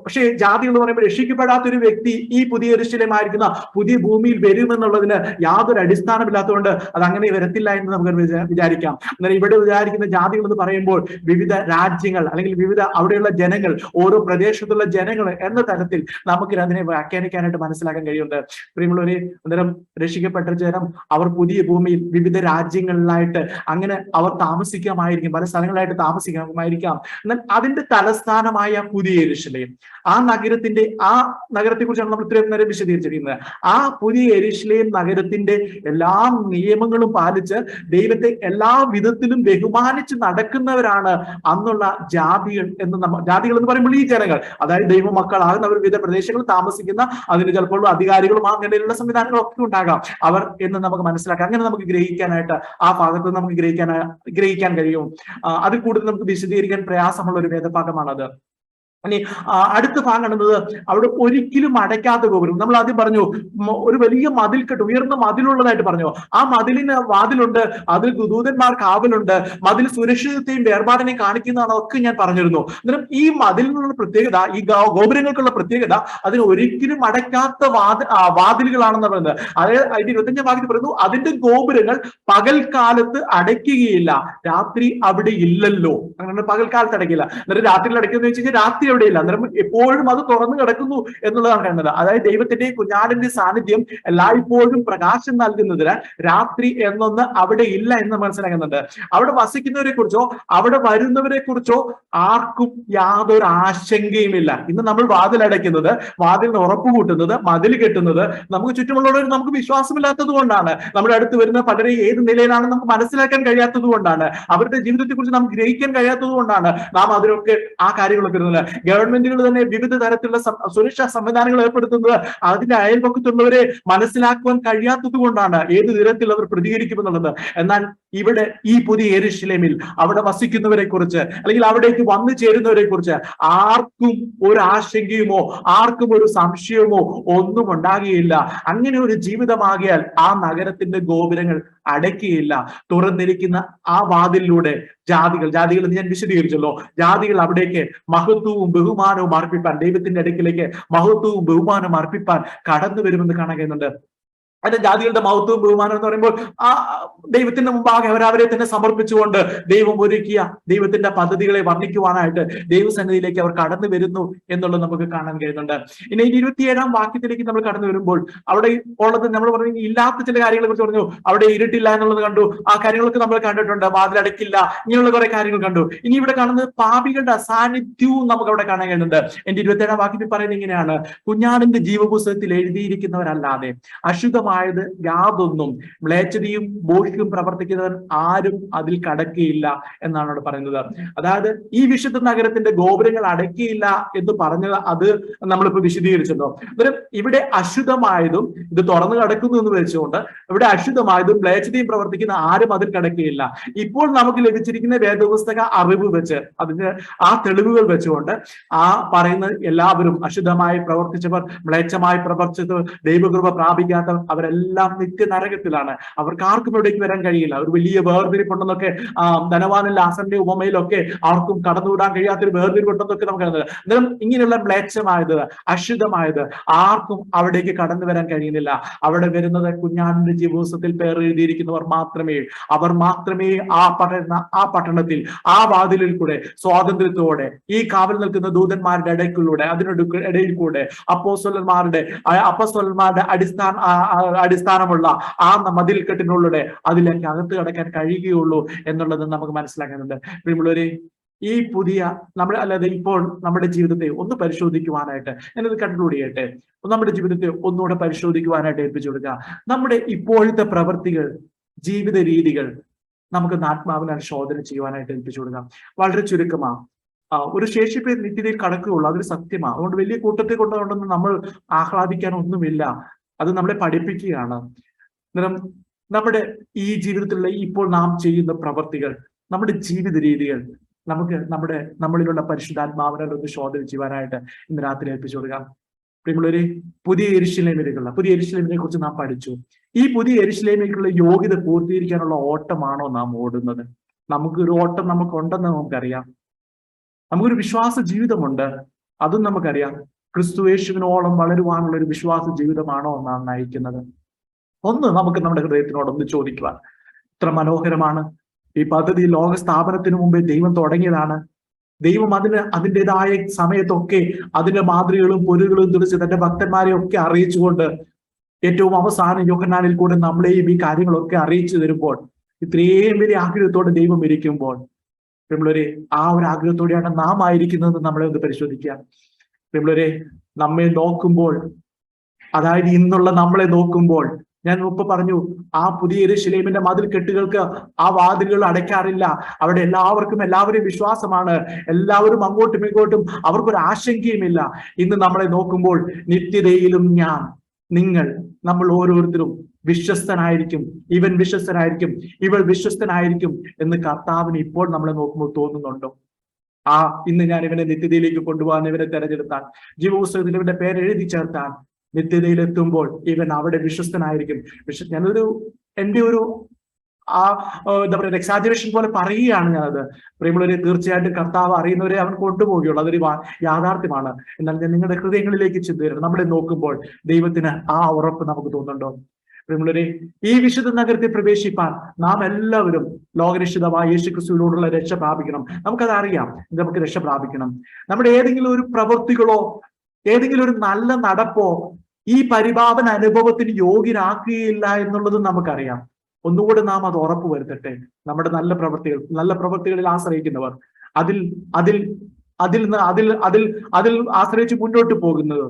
പക്ഷേ ജാതികൾ എന്ന് പറയുമ്പോൾ രക്ഷിക്കപ്പെടാത്തൊരു വ്യക്തി ഈ പുതിയ യെരൂശലേമായിരിക്കുന്ന പുതിയ ഭൂമിയിൽ വരുമെന്നുള്ളതിന് യാതൊരു അടിസ്ഥാനമില്ലാത്തതുകൊണ്ട് അത് അങ്ങനെ വരത്തില്ല എന്ന് നമുക്ക് വിചാരിക്കാം. എന്നാൽ ഇവിടെ വിചാരിക്കുന്ന ജാതികൾ എന്ന് പറയുമ്പോൾ വിവിധ രാജ്യങ്ങൾ അല്ലെങ്കിൽ വിവിധ അവിടെയുള്ള ജനങ്ങൾ, ഓരോ പ്രദേശത്തുള്ള ജനങ്ങൾ എന്ന തരത്തിൽ നമുക്ക് അതിനെ വ്യാഖ്യാനിക്കാനായിട്ട് മനസ്സിലാക്കാൻ കഴിയുന്നുണ്ട്. പ്രിയമുള്ളവരെ, അന്നേരം രക്ഷിക്കപ്പെട്ട ജനം അവർ പുതിയ ഭൂമിയിൽ വിവിധ രാജ്യങ്ങളിലായിട്ട് അങ്ങനെ അവർ താമസിക്കാമായിരിക്കും, പല സ്ഥലങ്ങളായിട്ട് താമസിക്കാമായിരിക്കാം. എന്നാൽ അതിന്റെ തലസ്ഥാനമായ പുതിയ യെരൂശലേം, ആ നഗരത്തെ കുറിച്ചാണ് നമ്മൾ ഇത്രയും നേരം വിശദീകരിച്ചിരിക്കുന്നത്. ആ പുതിയ യെരൂശലേം നഗരത്തിന്റെ എല്ലാ നിയമങ്ങളും പാലിച്ച് ദൈവത്തെ എല്ലാ വിധത്തിലും ബഹുമാനിച്ച് നടക്കുന്നവരാണ് അന്നുള്ള ജാതികൾ എന്ന് പറയുമ്പോൾ ഈ ജനങ്ങൾ, അതായത് ദൈവമക്കളാകുന്നവർ വിവിധ പ്രദേശങ്ങളിൽ താമസിക്കുന്ന, അതിന് ചിലപ്പോൾ അധികാരികളും അങ്ങനെയുള്ള സംവിധാനങ്ങളും ഒക്കെ ഉണ്ടാകാം അവർ എന്ന് നമുക്ക് മനസ്സിലാക്കാം. അങ്ങനെ നമുക്ക് ഗ്രഹിക്കാനായിട്ട് ആ ഭാഗത്ത് നമുക്ക് ഗ്രഹിക്കാൻ കഴിയും. അത് കൂടുതൽ നമുക്ക് വിശദീകരിക്കാൻ പ്രയാസമുള്ള ഒരു വേദഭാഗമാണത്. ഇനി അടുത്ത ഭാഗം കാണുന്നത് അവിടെ ഒരിക്കലും അടയ്ക്കാത്ത ഗോപുരം. നമ്മൾ ആദ്യം പറഞ്ഞു ഒരു വലിയ മതിൽക്കെട്ട്, ഉയർന്ന മതിലുള്ളതായിട്ട് പറഞ്ഞു. ആ മതിലിന് വാതിലുണ്ട്, അതിൽ ദൂതന്മാർ കാവലുണ്ട്, മതിൽ സുരക്ഷിതത്തെയും വേർപാടിനെയും കാണിക്കുന്നതാണ് ഒക്കെ ഞാൻ പറഞ്ഞിരുന്നു. അന്നേരം ഈ മതിലിനുള്ള പ്രത്യേകത, ഈ ഗോപുരങ്ങൾക്കുള്ള പ്രത്യേകത അതിന് ഒരിക്കലും അടയ്ക്കാത്ത വാതിലുകളാണെന്ന് പറയുന്നത്. അതായത് അതിന്റെ 25 ഭാഗത്തിൽ പറയുന്നു, അതിന്റെ ഗോപുരങ്ങൾ പകൽക്കാലത്ത് അടയ്ക്കുകയില്ല, രാത്രി അവിടെ ഇല്ലല്ലോ. അങ്ങനെ പകൽക്കാലത്ത് അടയ്ക്കില്ല. അന്നേരം രാത്രിയിൽ അടയ്ക്കുന്ന വെച്ച് കഴിഞ്ഞാൽ രാത്രി എവിടെയില്ല, അന്നേരം എപ്പോഴും അത് തുറന്നു കിടക്കുന്നു എന്നുള്ളതാണ് കാണുന്നത്. അതായത് ദൈവത്തിന്റെ കുഞ്ഞാടിന്റെ സാന്നിധ്യം എല്ലായ്പ്പോഴും പ്രകാശം നൽകുന്നതിന് രാത്രി എന്നൊന്ന് അവിടെ ഇല്ല എന്ന് മനസ്സിലാക്കുന്നുണ്ട്. അവിടെ വസിക്കുന്നവരെ കുറിച്ചോ അവിടെ വരുന്നവരെ കുറിച്ചോ ആർക്കും യാതൊരു ആശങ്കയുമില്ല. ഇന്ന് നമ്മൾ വാതിലടയ്ക്കുന്നത്, വാതിലിന് ഉറപ്പ് കൂട്ടുന്നത്, മതിൽ കെട്ടുന്നത് നമുക്ക് ചുറ്റുമുള്ളവർ നമുക്ക് വിശ്വാസമില്ലാത്തത് കൊണ്ടാണ്. നമ്മുടെ അടുത്ത് വരുന്ന പലരെ ഏത് നിലയിലാണെന്ന് നമുക്ക് മനസ്സിലാക്കാൻ കഴിയാത്തത് കൊണ്ടാണ്, അവരുടെ ജീവിതത്തെ കുറിച്ച് നമുക്ക് ഗ്രഹിക്കാൻ കഴിയാത്തത് കൊണ്ടാണ് നാം അതിനൊക്കെ ആ കാര്യങ്ങളൊക്കെ വരുന്നത്. ഗവൺമെന്റുകൾ തന്നെ വിവിധ തരത്തിലുള്ള സുരക്ഷാ സംവിധാനങ്ങൾ ഏർപ്പെടുത്തുന്നത് അതിന്റെ അയൽപക്കത്തുള്ളവരെ മനസ്സിലാക്കുവാൻ കഴിയാത്തത് കൊണ്ടാണ്, ഏത് തരത്തിൽ അവർ പ്രതികരിക്കുമെന്നുള്ളത്. എന്നാൽ ഇവിടെ ഈ പുതിയ യെരൂശലേമിൽ അവിടെ വസിക്കുന്നവരെ കുറിച്ച് അല്ലെങ്കിൽ അവിടേക്ക് വന്നു ചേരുന്നവരെ കുറിച്ച് ആർക്കും ഒരു ആശങ്കയുമോ ആർക്കും ഒരു സംശയമോ ഒന്നും ഉണ്ടാകുകയില്ല. അങ്ങനെ ഒരു ജീവിതമാകിയാൽ ആ നഗരത്തിന്റെ ഗോപുരങ്ങൾ അടയ്ക്കുകയില്ല. തുറന്നിരിക്കുന്ന ആ വാതിലിലൂടെ ജാതികൾ എന്ന് ഞാൻ വിശദീകരിച്ചല്ലോ, ജാതികൾ അവിടേക്ക് മഹത്വവും ബഹുമാനവും അർപ്പിപ്പാൻ, ദൈവത്തിന്റെ അടുക്കിലേക്ക് മഹത്വവും ബഹുമാനവും അർപ്പിപ്പാൻ കടന്നു വരുമെന്ന് കാണാൻ കഴിയുന്നുണ്ട്. അതിന്റെ ജാതികളുടെ മഹത്വവും ബഹുമാനം എന്ന് പറയുമ്പോൾ ആ ദൈവത്തിന്റെ മുമ്പാകെ അവരവരെ തന്നെ സമർപ്പിച്ചുകൊണ്ട് ദൈവം ഒരുക്കിയ ദൈവത്തിന്റെ പദ്ധതികളെ വർണ്ണിക്കുവാനായിട്ട് ദൈവസന്നിധിയിലേക്ക് അവർ കടന്നു വരുന്നു എന്നുള്ളത് നമുക്ക് കാണാൻ കഴിയുന്നുണ്ട്. ഇനി 27 വാക്യത്തിലേക്ക് നമ്മൾ കടന്നു വരുമ്പോൾ അവിടെ ഉള്ളത് നമ്മൾ പറഞ്ഞു, ഇല്ലാത്ത ചില കാര്യങ്ങളെ കുറിച്ച് പറഞ്ഞു. അവിടെ ഇരുട്ടില്ല എന്നുള്ളത് കണ്ടു, ആ കാര്യങ്ങളൊക്കെ നമ്മൾ കണ്ടിട്ടുണ്ട്. വാതിലടക്കില്ല, ഇങ്ങനെയുള്ള കുറെ കാര്യങ്ങൾ കണ്ടു. ഇനി ഇവിടെ കാണുന്നത് പാപികളുടെ അസാന്നിധ്യവും നമുക്ക് അവിടെ കാണാൻ കഴിയുന്നുണ്ട്. എന്റെ 27 വാക്യത്തിൽ പറയുന്നത് ഇങ്ങനെയാണ്, കുഞ്ഞാടിന്റെ ജീവപുസ്തകത്തിൽ എഴുതിയിരിക്കുന്നവരല്ലാതെ അശുദ്ധമായത് യാതൊന്നും മ്ലേച്ഛതയും ബോഷ്യും പ്രവർത്തിക്കുന്നവൻ ആരും അതിൽ കടക്കുകയില്ല എന്നാണ് അവിടെ പറയുന്നത്. അതായത് ഈ വിശുദ്ധ നഗരത്തിന്റെ ഗോപുരങ്ങൾ അടയ്ക്കുകയില്ല എന്ന് പറഞ്ഞത് അത് നമ്മളിപ്പോ വിശദീകരിച്ചല്ലോ. അന്നേരം ഇവിടെ അശുദ്ധമായതും ഇത് തുറന്നു കിടക്കുന്നു എന്ന് വെച്ചുകൊണ്ട് ഇവിടെ അശുദ്ധമായതും മ്ലേച്ഛതയും പ്രവർത്തിക്കുന്ന ആരും അതിൽ കടക്കുകയില്ല. ഇപ്പോൾ നമുക്ക് ലഭിച്ചിരിക്കുന്ന വേദപുസ്തക അറിവ് വെച്ച് അതിന് ആ തെളിവുകൾ വെച്ചുകൊണ്ട് ആ പറയുന്ന എല്ലാവരും അശുദ്ധമായി പ്രവർത്തിച്ചവർ, മ്ലേച്ഛമായി പ്രവർത്തിച്ചവർ, ദൈവകൃപ പ്രാപിക്കാത്തവർ അവരെല്ലാം നിത്യ നരകത്തിലാണ്. അവർക്ക് ആർക്കും എവിടേക്ക് വരാൻ കഴിയില്ല. ഒരു വലിയ വേർതിരിപ്പുണ്ടെന്നൊക്കെ ധനവാനും ലാസറിന്റെ ഉപമയിലൊക്കെ ആർക്കും കടന്നുവിടാൻ കഴിയാത്തൊരു വേർതിരിപ്പുണ്ടെന്നൊക്കെ നമുക്ക് അന്നേരം ഇങ്ങനെയുള്ള മ്ലേച്ഛമായത്, അശുദ്ധമായത് ആർക്കും അവിടേക്ക് കടന്നു വരാൻ കഴിയുന്നില്ല. അവിടെ വരുന്നത് കുഞ്ഞാടിന്റെ ജീവിതത്തിൽ പേർ എഴുതിയിരിക്കുന്നവർ മാത്രമേ. അവർ മാത്രമേ ആ പട്ടണത്തിൽ ആ വാതിലിൽ കൂടെ സ്വാതന്ത്ര്യത്തോടെ ഈ കാവൽ നിൽക്കുന്ന ദൂതന്മാരുടെ ഇടയ്ക്കുള്ളിലൂടെ ഇടയിൽ കൂടെ അപ്പോസ്തലന്മാരുടെ അടിസ്ഥാനമുള്ള ആ മതിൽക്കെട്ടിനുള്ളിലൂടെ അതിലേക്ക് അകത്ത് കടക്കാൻ കഴിയുകയുള്ളൂ എന്നുള്ളത് നമുക്ക് മനസ്സിലാക്കുന്നുണ്ട്. പ്രിയമുള്ളവരെ, ഈ പുതിയ അല്ലാതെ ഇപ്പോൾ നമ്മുടെ ജീവിതത്തെ ഒന്ന് പരിശോധിക്കുവാനായിട്ട് ഞാനത് കൺക്ലൂഡ് ചെയ്യട്ടെ. നമ്മുടെ ജീവിതത്തെ ഒന്നുകൂടെ പരിശോധിക്കുവാനായിട്ട് ഏൽപ്പിച്ചു കൊടുക്കുക. നമ്മുടെ ഇപ്പോഴത്തെ പ്രവൃത്തികൾ, ജീവിത രീതികൾ നമുക്ക് ആത്മാവിനാൽ ശോധന ചെയ്യുവാനായിട്ട് ഏൽപ്പിച്ചു കൊടുക്കാം. വളരെ ചുരുക്കമാ. ഒരു ശേഷിപ്പേ നിത്യതയിൽ കടക്കുകയുള്ളൂ, അതൊരു സത്യമാണ്. അതുകൊണ്ട് വലിയ കൂട്ടത്തെ കൊണ്ടുകൊണ്ടൊന്നും നമ്മൾ ആഹ്ലാദിക്കാനൊന്നുമില്ല. അത് നമ്മളെ പഠിപ്പിക്കുകയാണ്. നമ്മുടെ ഈ ജീവിതത്തിലുള്ള ഇപ്പോൾ നാം ചെയ്യുന്ന പ്രവൃത്തികൾ, നമ്മുടെ ജീവിത രീതികൾ നമുക്ക് നമ്മളിലുള്ള പരിശുദ്ധാത്മാവിനാൽ ഒന്ന് ശോധന ചെയ്യുവാനായിട്ട് ഇന്ന് രാത്രി ഏൽപ്പിച്ചു കൊടുക്കാം. പ്രിയമുള്ളവരെ, പുതിയ യെരൂശലേമിനെ കുറിച്ച് നാം പഠിച്ചു. ഈ പുതിയ യെരൂശലേമിലേക്കുള്ള യോഗ്യത പൂർത്തീകരിക്കാനുള്ള ഓട്ടമാണോ നാം ഓടുന്നത്? നമുക്കൊരു ഓട്ടം നമുക്കുണ്ടെന്ന് നമുക്കറിയാം. നമുക്കൊരു വിശ്വാസ ജീവിതമുണ്ട്, അതും നമുക്കറിയാം. ക്രിസ്തുയേശുവിനോളം വളരുവാനുള്ള ഒരു വിശ്വാസ ജീവിതമാണോ നാം നയിക്കുന്നത്? ഒന്ന് നമുക്ക് നമ്മുടെ ഹൃദയത്തിനോടൊന്ന് ചോദിക്കുവാൻ. ഇത്ര മനോഹരമാണ് ഈ പദ്ധതി. ലോക സ്ഥാപനത്തിന് മുമ്പേ ദൈവം തുടങ്ങിയതാണ്. ദൈവം അതിൻ്റെതായ സമയത്തൊക്കെ അതിന്റെ മാതൃകകളും പൊരുകളും തുറച്ച് തന്റെ ഭക്തന്മാരെ ഒക്കെ അറിയിച്ചുകൊണ്ട് ഏറ്റവും അവസാനം യോഹന്നാനിൽ കൂടെ നമ്മളെയും ഈ കാര്യങ്ങളൊക്കെ അറിയിച്ചു തരുമ്പോൾ, ഇത്രയും വലിയ ആഗ്രഹത്തോടെ ദൈവം ഇരിക്കുമ്പോൾ, പ്രിയമുള്ളവരെ, ആ ഒരു ആഗ്രഹത്തോടെയാണ് നാം ആയിരിക്കുന്നതെന്ന് നമ്മളെ ഒന്ന് പരിശോധിക്കുക. പ്രിയമുള്ളവരെ, നമ്മെ നോക്കുമ്പോൾ, അതായത് ഇന്നുള്ള നമ്മളെ നോക്കുമ്പോൾ, ഞാൻ മുമ്പ് പറഞ്ഞു, ആ പുതിയ യെരൂശലേമിന്റെ മതിൽ കെട്ടുകൾക്ക് ആ വാതിലുകൾ അടയ്ക്കാറില്ല. അവിടെ എല്ലാവരും വിശ്വാസമാണ്. എല്ലാവരും അങ്ങോട്ടും ഇങ്ങോട്ടും അവർക്കൊരു ആശങ്കയുമില്ല. ഇന്ന് നമ്മളെ നോക്കുമ്പോൾ നിത്യതയിലും നമ്മൾ ഓരോരുത്തരും വിശ്വസ്തനായിരിക്കും, ഇവൻ വിശ്വസ്തനായിരിക്കും, ഇവൾ വിശ്വസ്തനായിരിക്കും എന്ന് കർത്താവിന് ഇപ്പോൾ നമ്മളെ നോക്കുമ്പോൾ തോന്നുന്നുണ്ടോ? ഇന്ന് ഞാൻ ഇവനെ നിത്യതയിലേക്ക് കൊണ്ടുപോകാൻ, ഇവനെ തെരഞ്ഞെടുത്താൽ, ജീവപുസ്തകത്തിൽ ഇവന്റെ പേര് എഴുതി ചേർത്താൽ, നിത്യതയിലെത്തുമ്പോൾ ഇവൻ അവിടെ വിശ്വസ്തനായിരിക്കും. എന്റെ ഒരു എന്താ പറയുക, എക്സാജറേഷൻ പോലെ പറയുകയാണ് ഞാനത്. പ്രിയമുള്ളവരെ, തീർച്ചയായിട്ടും കർത്താവ് അറിയുന്നവരെ അവൻ കൊണ്ടുപോവുകയുള്ളൂ, അതൊരു യാഥാർത്ഥ്യമാണ്. എന്നാൽ ഞാൻ നിങ്ങളുടെ ഹൃദയങ്ങളിലേക്ക് ചിന്തയിരണം. നമ്മളെ നോക്കുമ്പോൾ ദൈവത്തിന് ആ ഉറപ്പ് നമുക്ക് തോന്നുന്നുണ്ടോ? പ്രിയമുള്ളവരെ, ഈ വിശുദ്ധ നഗരത്തിൽ പ്രവേശിപ്പാൻ നാം എല്ലാവരും ലോകരക്ഷിതമായ യേശുക്രിസ്തുവിനോടുള്ള രക്ഷ പ്രാപിക്കണം. നമുക്കത് അറിയാം, നമുക്ക് രക്ഷ പ്രാപിക്കണം. നമ്മുടെ ഏതെങ്കിലും ഒരു പ്രവൃത്തികളോ ഏതെങ്കിലും ഒരു നല്ല നടപ്പോ ഈ പരിപാവന അനുഭവത്തിന് യോഗ്യരാക്കുകയില്ല എന്നുള്ളതും നമുക്കറിയാം. ഒന്നുകൂടെ നാം അത് ഉറപ്പ് വരുത്തട്ടെ. നമ്മുടെ നല്ല പ്രവൃത്തികളിൽ ആശ്രയിക്കുന്നവർ, അതിൽ ആശ്രയിച്ച് മുന്നോട്ട് പോകുന്നത്,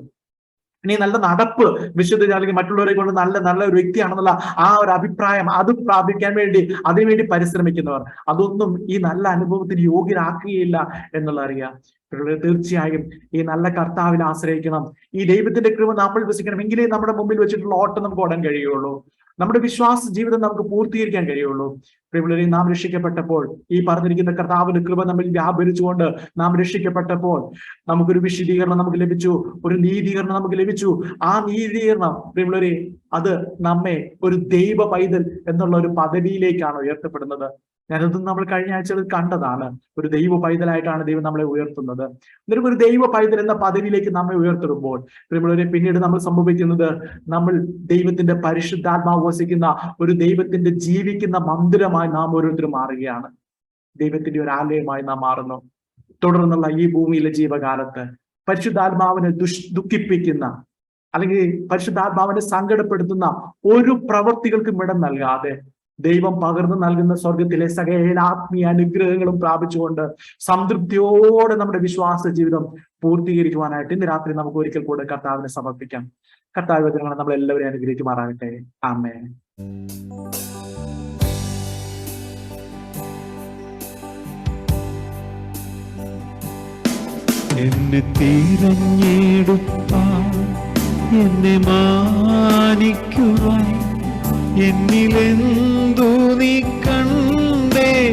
ഇനി നല്ല നടപ്പ് വിശുദ്ധ അല്ലെങ്കിൽ മറ്റുള്ളവരെ കൊണ്ട് നല്ല ഒരു വ്യക്തിയാണെന്നുള്ള ആ ഒരു അഭിപ്രായം അത് പ്രാപിക്കാൻ വേണ്ടി അതിനുവേണ്ടി പരിശ്രമിക്കുന്നവർ, അതൊന്നും ഈ നല്ല അനുഭവത്തിന് യോഗ്യരാക്കുകയില്ല എന്നുള്ള അറിയാം. തീർച്ചയായും ഈ നല്ല കർത്താവിൽ ആശ്രയിക്കണം. ഈ ദൈവത്തിന്റെ കൃപ നമ്മൾ വിശ്വസിക്കണം. എങ്കിലേ നമ്മുടെ മുമ്പിൽ വെച്ചിട്ടുള്ള ഓട്ടം നമുക്ക് ഓടാൻ കഴിയുള്ളൂ, നമ്മുടെ വിശ്വാസ ജീവിതം നമുക്ക് പൂർത്തീകരിക്കാൻ കഴിയുള്ളൂ. പ്രിയമുള്ളവരെ, നാം രക്ഷിക്കപ്പെട്ടപ്പോൾ, ഈ പറഞ്ഞിരിക്കുന്ന കർത്താവിന്റെ കൃപ നമ്മിൽ വ്യാപരിച്ചുകൊണ്ട് നാം രക്ഷിക്കപ്പെട്ടപ്പോൾ നമുക്കൊരു വിശദീകരണം നമുക്ക് ലഭിച്ചു, ഒരു നീതീകരണം നമുക്ക് ലഭിച്ചു. ആ നീതീകരണം പ്രിയമുള്ളവരെ, അത് നമ്മെ ഒരു ദൈവ പൈതൽ എന്നുള്ള ഒരു പദവിയിലേക്കാണ് ഉയർത്തപ്പെടുന്നത്. ഞാനതും നമ്മൾ കഴിഞ്ഞ ആഴ്ചകളിൽ കണ്ടതാണ്. ഒരു ദൈവ പൈതലായിട്ടാണ് ദൈവം നമ്മളെ ഉയർത്തുന്നത്. എന്നിട്ട് ഒരു ദൈവ പൈതൽ എന്ന പദവിയിലേക്ക് നമ്മെ ഉയർത്തിടുമ്പോൾ പ്രിയമുള്ളവരെ, പിന്നീട് നമ്മൾ സംഭവിക്കുന്നത്, നമ്മൾ ദൈവത്തിന്റെ പരിശുദ്ധാത്മാവ് വസിക്കുന്ന ഒരു ദൈവത്തിന്റെ ജീവിക്കുന്ന മന്ദിരമായി നാം ഓരോരുത്തരും മാറുകയാണ്. ദൈവത്തിന്റെ ഒരു ആലയമായി നാം മാറുന്നു. തുടർന്നുള്ള ഈ ഭൂമിയിലെ ജീവകാലത്ത് പരിശുദ്ധാത്മാവിനെ ദുഃഖിപ്പിക്കുന്ന അല്ലെങ്കിൽ പരിശുദ്ധാത്മാവിനെ സങ്കടപ്പെടുത്തുന്ന ഒരു പ്രവൃത്തികൾക്കും ഇടം നൽകാതെ ദൈവം പകർന്നു നൽകുന്ന സ്വർഗത്തിലെ സകല ആത്മീയ അനുഗ്രഹങ്ങളും പ്രാപിച്ചുകൊണ്ട് സംതൃപ്തിയോടെ നമ്മുടെ വിശ്വാസ ജീവിതം പൂർത്തീകരിക്കുവാനായിട്ട് ഇന്ന് രാത്രി നമുക്ക് ഒരിക്കൽ കൂടെ കർത്താവിനെ സമർപ്പിക്കാം. കർത്താവ് വചനങ്ങളെ നമ്മൾ എല്ലാവരെയും അനുഗ്രഹിക്കുമാറാകട്ടെ. ആമേൻ. എന്നെ തിരഞ്ഞെടുപ്പാൻ, എന്നെ മാനിക്കുവാൻ എന്നിലെന്തു നീ കണ്ടേശുവേ.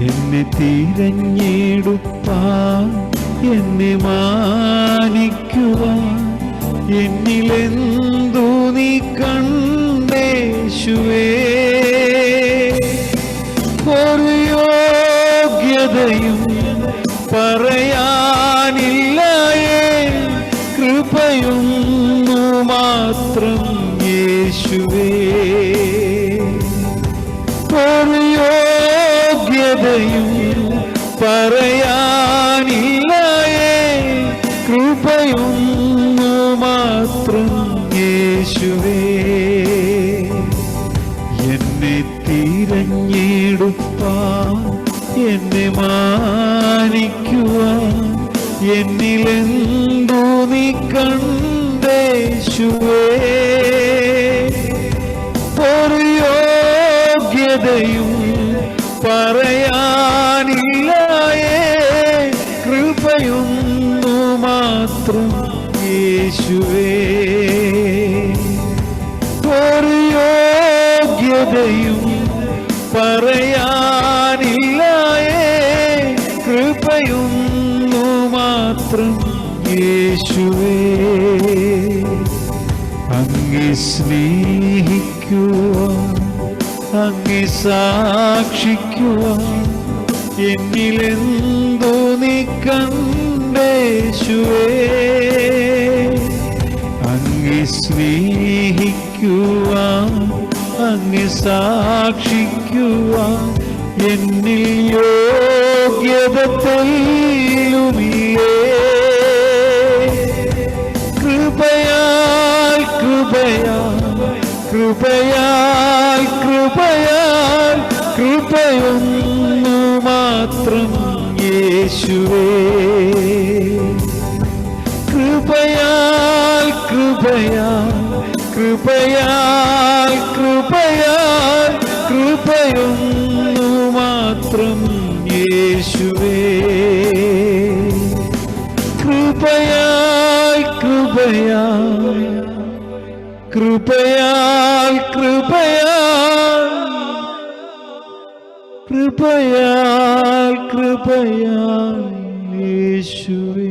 എന്നെ തിരഞ്ഞെടുപ്പാൻ, എന്നെ മാനിക്കുവാൻ എന്നിലെന്തു നീ കണ്ടേശുവേ. ഒരു യോഗ്യതയും പറയാനില്ലയേ, കൃപയൊന്നു മാത്രം യേശുവേ. ഒരു യോഗ്യതയും പറയാനില്ലയേ, കൃപയൊന്നു മാത്രം യേശുവേ. എന്നെ തിരഞ്ഞെടുപ്പാൻ, എന്നെ മാനിക്കുവാൻ, എന്നിലെന്തു നീ കണ്ടേശുവേ. ഒരു യോഗ്യതയും പറയാനില്ലയേ, കൃപയൊന്നു മാത്രം യേശുവേ. ഒരു യോഗ്യതയും പറയാനില്ലയേ, കൃപയൊന്നു മാത്രം യേശുവേ. അങ്ങേ സ്നേഹിക്കുവാൻ, അങ്ങേ സാക്ഷിക്കുവാൻ, എന്നിലെന്തു നീ കണ്ടേശുവേ. അങ്ങേ സ്നേഹിക്കുവാൻ, അങ്ങേ സാക്ഷിക്കുവാൻ, എന്നിൽ യോഗ്യത തെല്ലുമില്ലേ. കൃപയാൽ കൃപയാൽ കൃപയാൽ കൃപയാൽ കൃപയൊന്നു മാത്രം യേശുവേ. കൃപയാൽ കൃപയാൽ കൃപയാൽ കൃപയാൽ കൃപയൊന്നു മാത്രം യേശുവേ. കൃപയാൽ കൃപയാൽ കൃപയാൽ കൃപയാൽ കൃപയാൽ കൃപയാൽ യേശുവേ.